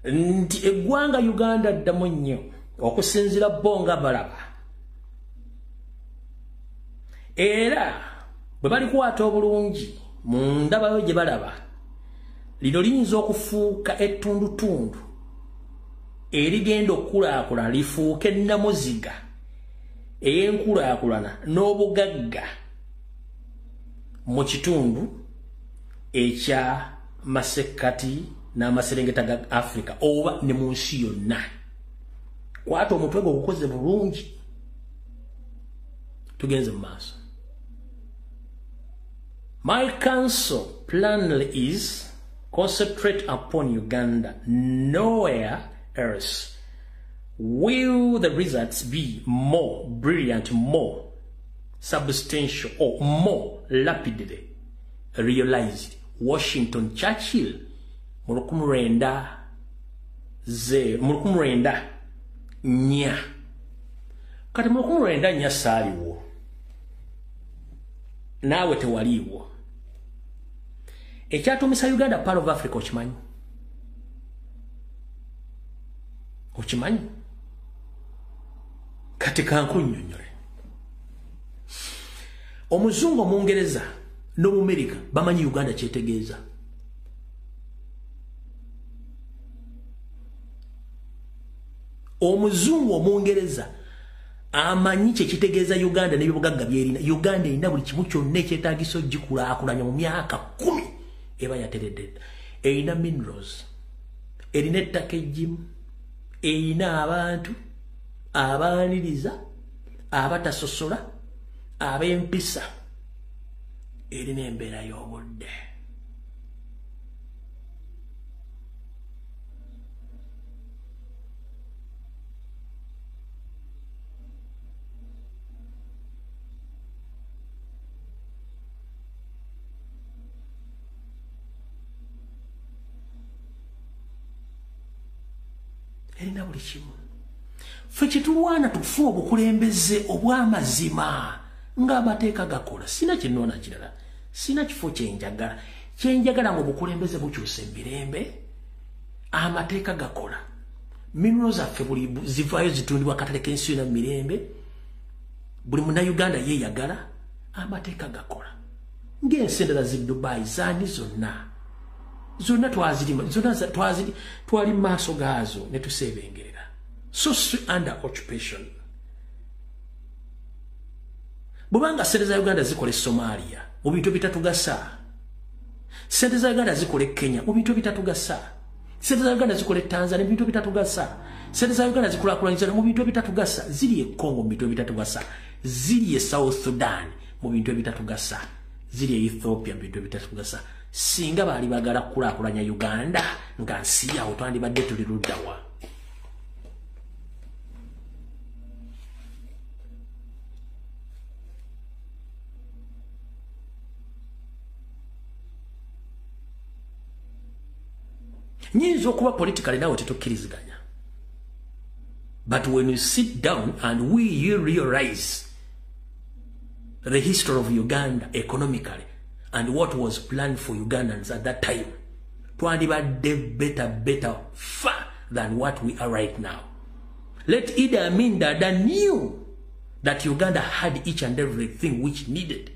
nti eggwanga Uganda ddamu nnyo okusinzira bonga balaba era bwe bali kwata obulungi mu ndabayo gye balaba lino liyinza okufuuka ettundutundu erigenda okukulaakulana lifuuke nnamuziga ey'enkulaakulana n'obugagga mu kitundu ekya masekkati n'amaserengeta ga Africa oba ne mu nsi yonna. Kwata omutwe gwo gukoze bulungi tugenze mu maaso. My counsel plainly is concentrate upon Uganda. Nowhere else will the results be more brilliant, more substantial, or more rapidly realized. Washington Churchill mulukumurenda nya kati mulukumurenda nya saaliwo naawe tewaliiwo. Ekyatumisa Uganda part of Africa okimanyi kati kankunnyonnyole. Omuzungu Omungereza n'Omumerika bamanyi Uganda kyetegeeza. Omuzungu Omungereza amanyi kyekitegeeza Uganda n'ebibugagga byerina. Uganda erina buli kimu kyonna ekyetaagisa ogikulaakulanya mu myaka 10 eba yateredde. Erina minerals, erina ettaka eggimu, erina abantu abaaniriza, abatasosola, ab'empisa, erina embeera y'obudde. Erina buli kimu. Ffe kitulwana tufu obukulembeze obw'amazima ng'amateeka gakola. Sina kinnoona kirala, sina kifo kyenjagala. Kyenjagala mu bukulembeze bukyusa emirembe, amateeka gakola. Minerals zaffe buli zivaayo zitundibwa akatale k'ensi yonna mirembe, buli Munnayuganda yeeyagala, amateeka gakola. Ng'ensi endala zi Dubai zaani zonna twazirima, twali mu maaso gaazo ne tuseebengerera. So under occupation. Bw'obanga ssente za Uganda zikola Somalia mu bintu bitatugasa, ssente za Uganda zikola Kenya mu bintu bitatugasa, ssente za Uganda zikola Tanzania mu bintu bitatugasa, ssente za Uganda zikulaakulanyizibwa mu bintu bitatugasa, ziri e Congo mu bintu bitatugasa, ziri e South Sudan mu bintu bitatugasa, ziri e Ethiopia mu bintu bitatugasa. Singa baali bagala kukulaakulanya Uganda nga nsi yawo twandibadde tuli luddawa. Nyinza okuba politically nawe tetukkiriziganya. But when you sit down and you realize the history of Uganda economically and what was planned for Ugandans at that time, twandibadde better far than what we are right now. Let Idi Amin Dada knew that Uganda had each and everything which needed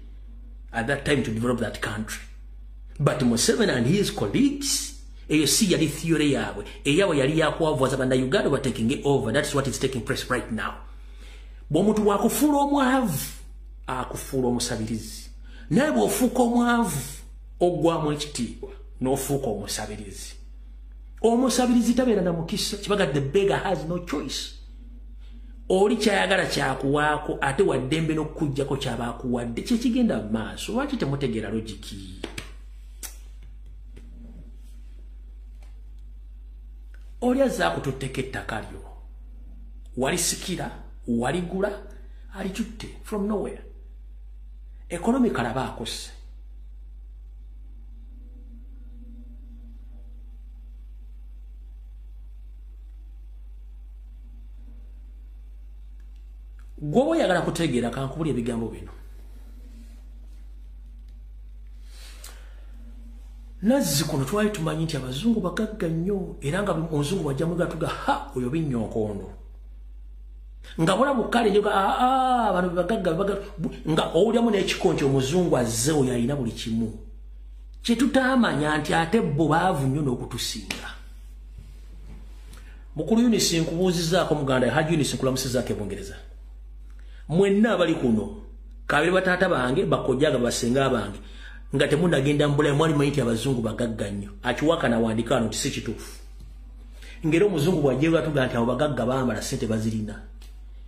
at that time to develop that country. But Museveni and his colleagues, eyo si yali theory yaabwe, eyaabwe yali yakwavuwaza bannayuganda were taking it over. That's what is taking place right now. Bw'omuntu wakufuula omwavu akufuula omusabirizi, naye bw'ofuuka omwavu oggwamu ekitiibwa n'ofuuka omusabirizi. Omusabirizi tabeera na mukisa, kibaga the beggar has no choice. Oli kyayagala kyakuwaako ate waddembe n'okukuggyako kyabaakuwadde kyekigenda mu maaso. Lwaki temutegeera logiki? Oli azza akututteko ettaka lyo, walisikira, waligula, alikyutte from nowhere. Economically aba akosse. Gwoba oyagala kutegeera kankubula ebigambo bino. Nazzi kuno twali tumanyi nti abazungu bagagga nnyo era nga omuzungu bw'ajja mu gatuga ha oyo binnyokondo. Nga bulabu kale nyoga bano bagagga nga owulyamu n'ekikonti omuzungu azze oyo alina buli kimu. kye tutamanya nti ate bo baavu nnyo n'okutusinga. Mukulu Eunice nkubuuzizaako muganda Haji Eunice nkulamusizaako Ebungereza. Mwenna abali kuno kabiri bataata bange bakojjaga basenga bange nga temunagenda mbula mwali mayiti abazungu bagagga nnyo akiwaka na wandika no tisi kituufu. Ngero omuzungu bw'ajjeera tuga nti abo bagagga baambala ssente bazirina.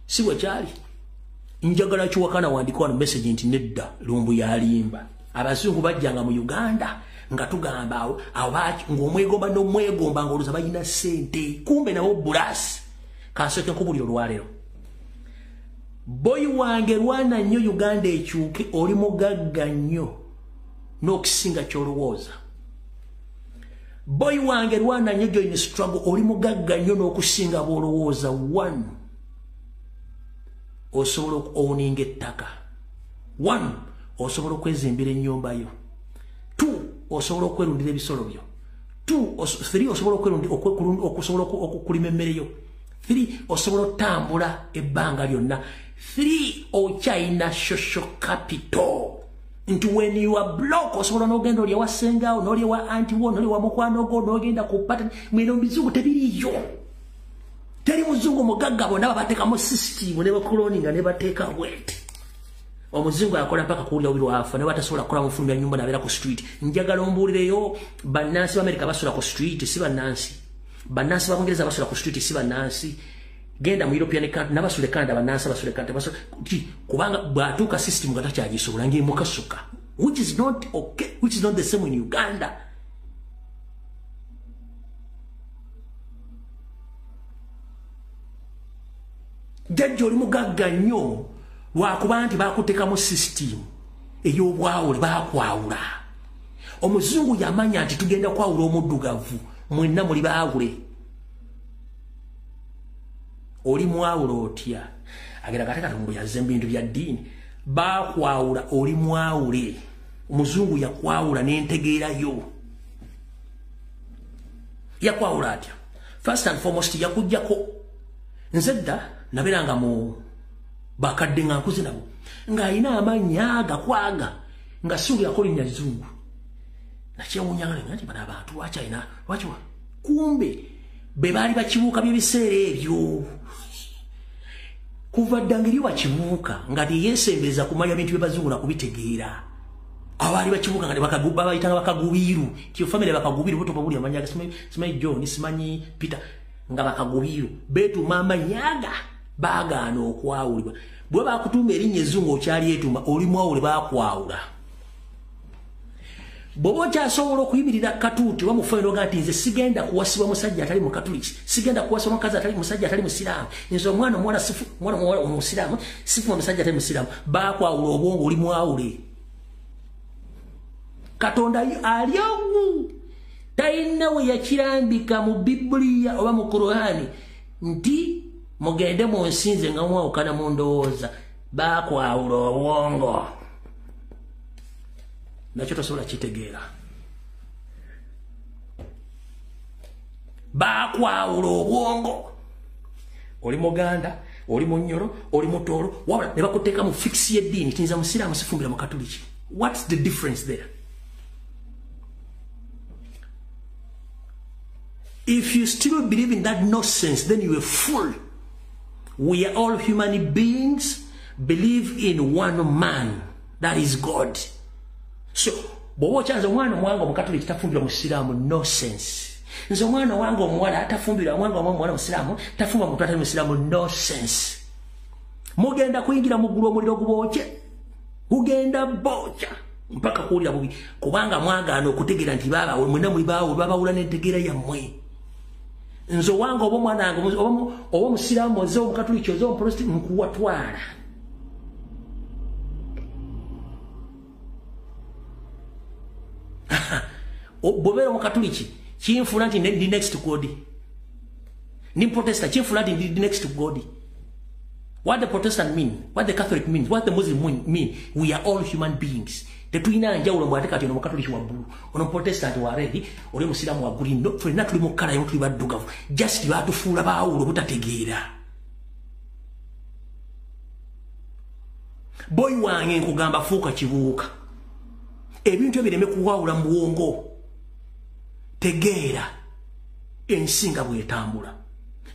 Si bwe kyali. Njagala kiwaka na wandika wano message nti nedda lumbu yalimba. Abazungu bajjanga mu Uganda nga tugamba awo ng'omwegomba n'omwegomba ng'oluza balina ssente kumbe nabo bulasi. Kansooke nkubulira olwaleero. Boy wange Rwanda nnyo Uganda ekyuke oli mugagga nnyo n'okusinga ky'olowooza. Boy wange Rwanda nnyo join struggle oli mugagga nnyo n'okusinga bw'olowooza. 1 osobola okuowninga ettaka. 1 osobola okwezimbira ennyumba yo. 2 osobola okwerundira ebisolo byo. 3 osobola okusobola okulima emmere yo. 3 osobola otambula ebbanga lyonna. 3 okyayina social capital. Nti when you are block osobola n'ogenda oli ewa ssengawo n'oli ewa anti wo n'oli ewa mukwano gwo n'ogenda ku pata mweno bizungu tebiriyo. Teri muzungu mugagga bonna babateekamu system ne bakoloninga ne bateeka bwete. Omuzungu akola mpaka kuwulira obirwa afa ne batasobola kukola mufulumya nnyumba nabeera ku street. Njagala ombuulireyo bannansi b'Amerika basula ku street si bannansi. Bannansi b'Abungereza basula ku street si bannansi. Genda mu European country nabasule Canada bannansi basule Canada basule kubanga bwatuuka system nga takyagisobola ng'emukasuka. Which is not okay, which is not the same in Uganda. Jajja oli mugagga nnyo lwakuba nti baakuteekamu system ey'obwawule baakwawula. Omuzungu yamanya nti tugenda kwawula omuddugavu mwenna muli baawule. Oli mwawula otya? Agera katekati mu yazze ebintu bya ddiini baakwawula oli mwawule. Omuzungu yakwawula n'entegeerayo. Yakwawula atya? First and foremost yakuggyako nze dda nabeeranga mu bakadde nga nkuze nabo ng'alina amannya agakwaga nga suulirako linnya Lizungu. Nakyewuunyanga nti bano abantu lwaki alina lwaki kumbe be baali bakibuuka by'ebiseera ebyo. Kuva dda ngeri wakibuuka nga teyeesembereza kumanya bintu by'Abazungu na kubitegeera. Abaali bakibuuka nga babayitanga bakagubiiru. Tiyo family bakagubiiru buto babuli amanyaga simanyi John simanyi Peter nga bakagubiiru. Beetuma amanyaga baagaana okwawulibwa. Bwe bakutumba erinnya Ezzungu okyali etuuma oli mwawule baakwawula. Bw'oba okyasobola okuyimirira katuuti wamufaayo n'ogaa nti nze sigenda kuwasibwa musajja atali mukatuliki, sigenda kuwasibwa mukazi atali musajja atali musiraamu, nze omwana omuwala omusiraamu sifuna musajja atali musiraamu, baakwawula obwongo oli mwawule. Katonda ali omu talina we yakirambika mu Bibuliya oba mu Kurani nti mugende mu nsi nze nga mwawukana mu ndowooza. Baakwawula obwongo. Nakyo tosobola kitegeera. Baakwawula obwongo. Oli Muganda, oli Munyoro, oli Mutooro, wabula ne bakuteeka mu fiksi y'eddiini tinza musiraamu sifumbira mu Katuliki. What's the difference there? If you still believe in that nonsense, then you're a fool. We are all human beings, believe in one man, that is God. So, bw'oba okyanze omwana omuwanga omukatuliki tafumbirwa mu Siraamu, nonsense. Nze omwana wange omuwala atafumbirwa omwana omuwala Musiraamu, tafumba muntu atali Musiraamu, nonsense. Mugenda kuyingira mu ggulu omuliro gubookye, gugenda bookya mpaka kuwulira bubi, kubanga mwagaana okutegeera nti baabawe mwenna muli baawule babawula n'entegeera yammwe. Nze owange oba omwana wange oba Musiraamu oze omukatuliki oze omuprotestant nkuwatwala. Bw'obeera omukatuliki kinfuna nti ndi next to God. Ni Protestant kinfuna nti ndi next to God. What the Protestant mean, what the Catholic means, what the Muslim mean, we are all human beings. Tetulina njawulo mwate kati ono mukatuliki wa blue, ono Protestant wa red, oli Musiraamu wa green. No, ffenna tuli mu kkala y'emu tuli baddugavu. Just baatufuula baawulo butategeera. Boy wange nkugamba fuuka kibuuka. ebintu ebireme kuwawula mu bwongo tegeera ensinga bwetambula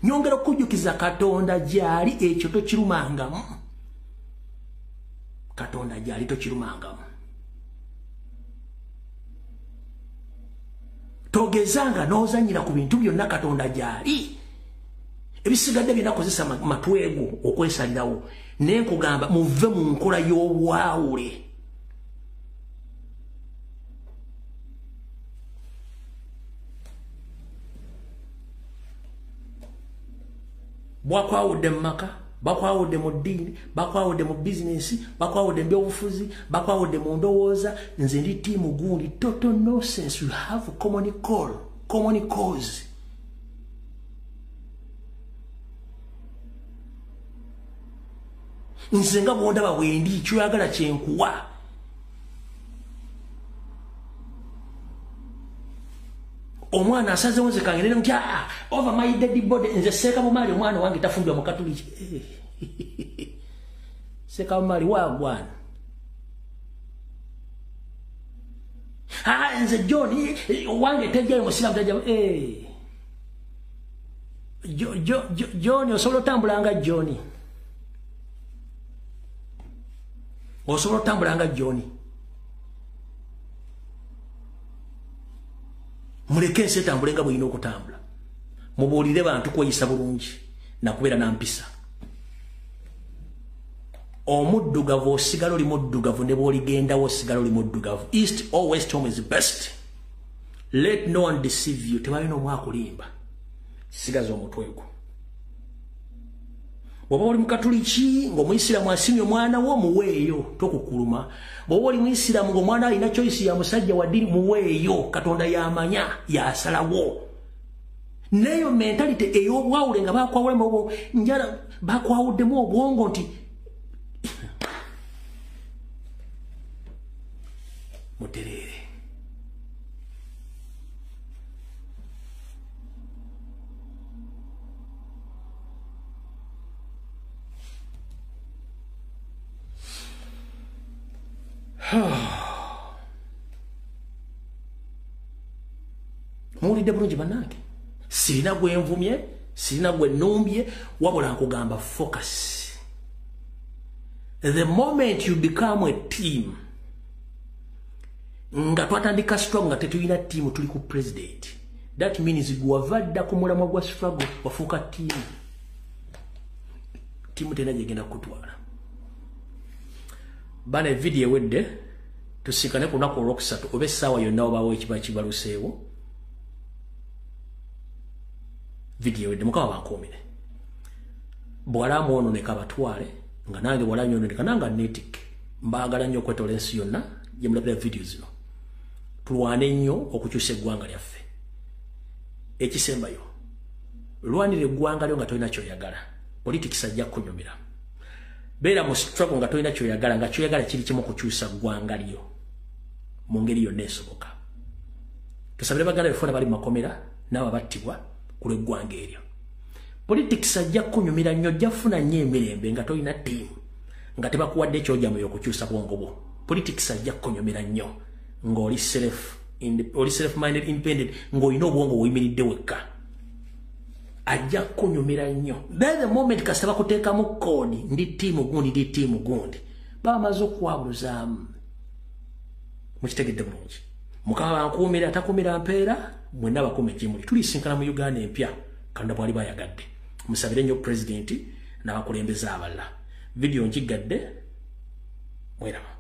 nyongera okujjukiza Katonda gyali ekyo tokirumangamu Katonda gyali tokirumangamu togezanga n'ozanyira ku bintu byonna Katonda gyali ebisigadde binakozesa matwego okwesalirawo naye nkugamba muve mu nkola y'obwawule bwakwawudde mu maka bakwawudde mu ddiini bakwawudde mu bizinesi bakwawudde mu byobufuzi bakwawudde mu ndowooza nze ndi tiimu gundi total nonsense you have common cause nze nga bwondaba bwendi kyoyagala kyenkuwa omwana asazewo nze kange nti over my dead body nze seeka mumaali omwana wange tafumbirwa mu katuliki seeka mumaali wagwana nze John wange tejjayo musiramu tejjayo John osobola otambulanga John osobola otambulanga John muleke ensi etambulenga bw'olina okutambula mubuulire bantu kweyisa bulungi nakubeera nampisa omuddugavu osigala oli muddugavu ne bw'oligendawo osigala oli muddugavu east or west home is best let no one deceive you tebalina omwakulimba sigaza omutwe gwo bw'oba oli mukatuliki ng'omuyisiraamu asimye omwana wo muweeyo tokukuluma bw'oba oli muyisiraamu ng'omwana alina choice ya musajja wa ddiini muweeyo Katonda yamanya yasalawo neyo mentality ey'obwawule nga bakwawulemu njala bakwawuddemu obwongo nti mutereere muwulidde bulungi bannange sirina gwe nvumye sirina gwe nnumbye wabula nkugamba focus the moment you become a team nga twatandika struggle nga tetulina team tuli ku president that means gwavadda ku mulamwa gwa struggle wafuuka team tena gyegenda kutwala bana video ewedde tusikane ku lunaku olwokusatu oba essaawa yonna obaawo ekiba kibaluseewo video ewedde mukama bankuumire bwala mwononeka batwale nga nange bwala nyononeka nanga netic mbaagala nnyo okwetola ensi yonna gye mulabira video zino tulwane nnyo okukyusa eggwanga lyaffe ekisembayo lwanira eggwanga lyo nga tolina kyoyagala politics ajja kunyumira beera mu struggle nga tolina kyoyagala nga kyoyagala kiri kimu kukyusa ggwanga lyo mu ngeri yonna esoboka tusabire baganda befuna bali mu makomera n'abo battibwa ku lw'eggwanga eryo politics ajja kunyumira nnyo jjafuna nnyo emirembe nga tolina ttiimu nga tebakuwadde ekyojamuyo okukyusa bwongo bwo politics ajja kunyumira nnyo ng'oli self-minded independent ng'olina obwongo buyimiridde wekka ajja kunyumira nnyo then the moment kasita bakuteekamu koodi ndi ttiimu gundi baba maze okuwabuluzaamu mukitegedde bulungi mukama bankuumira atakuumira mpeera mwenna bakuume gyemuli tulisinkana mu Uganda empya Katonda bwali bayagadde musabire nnyo pulezidenti n'abakulembeze abalala video nkigadde mweraba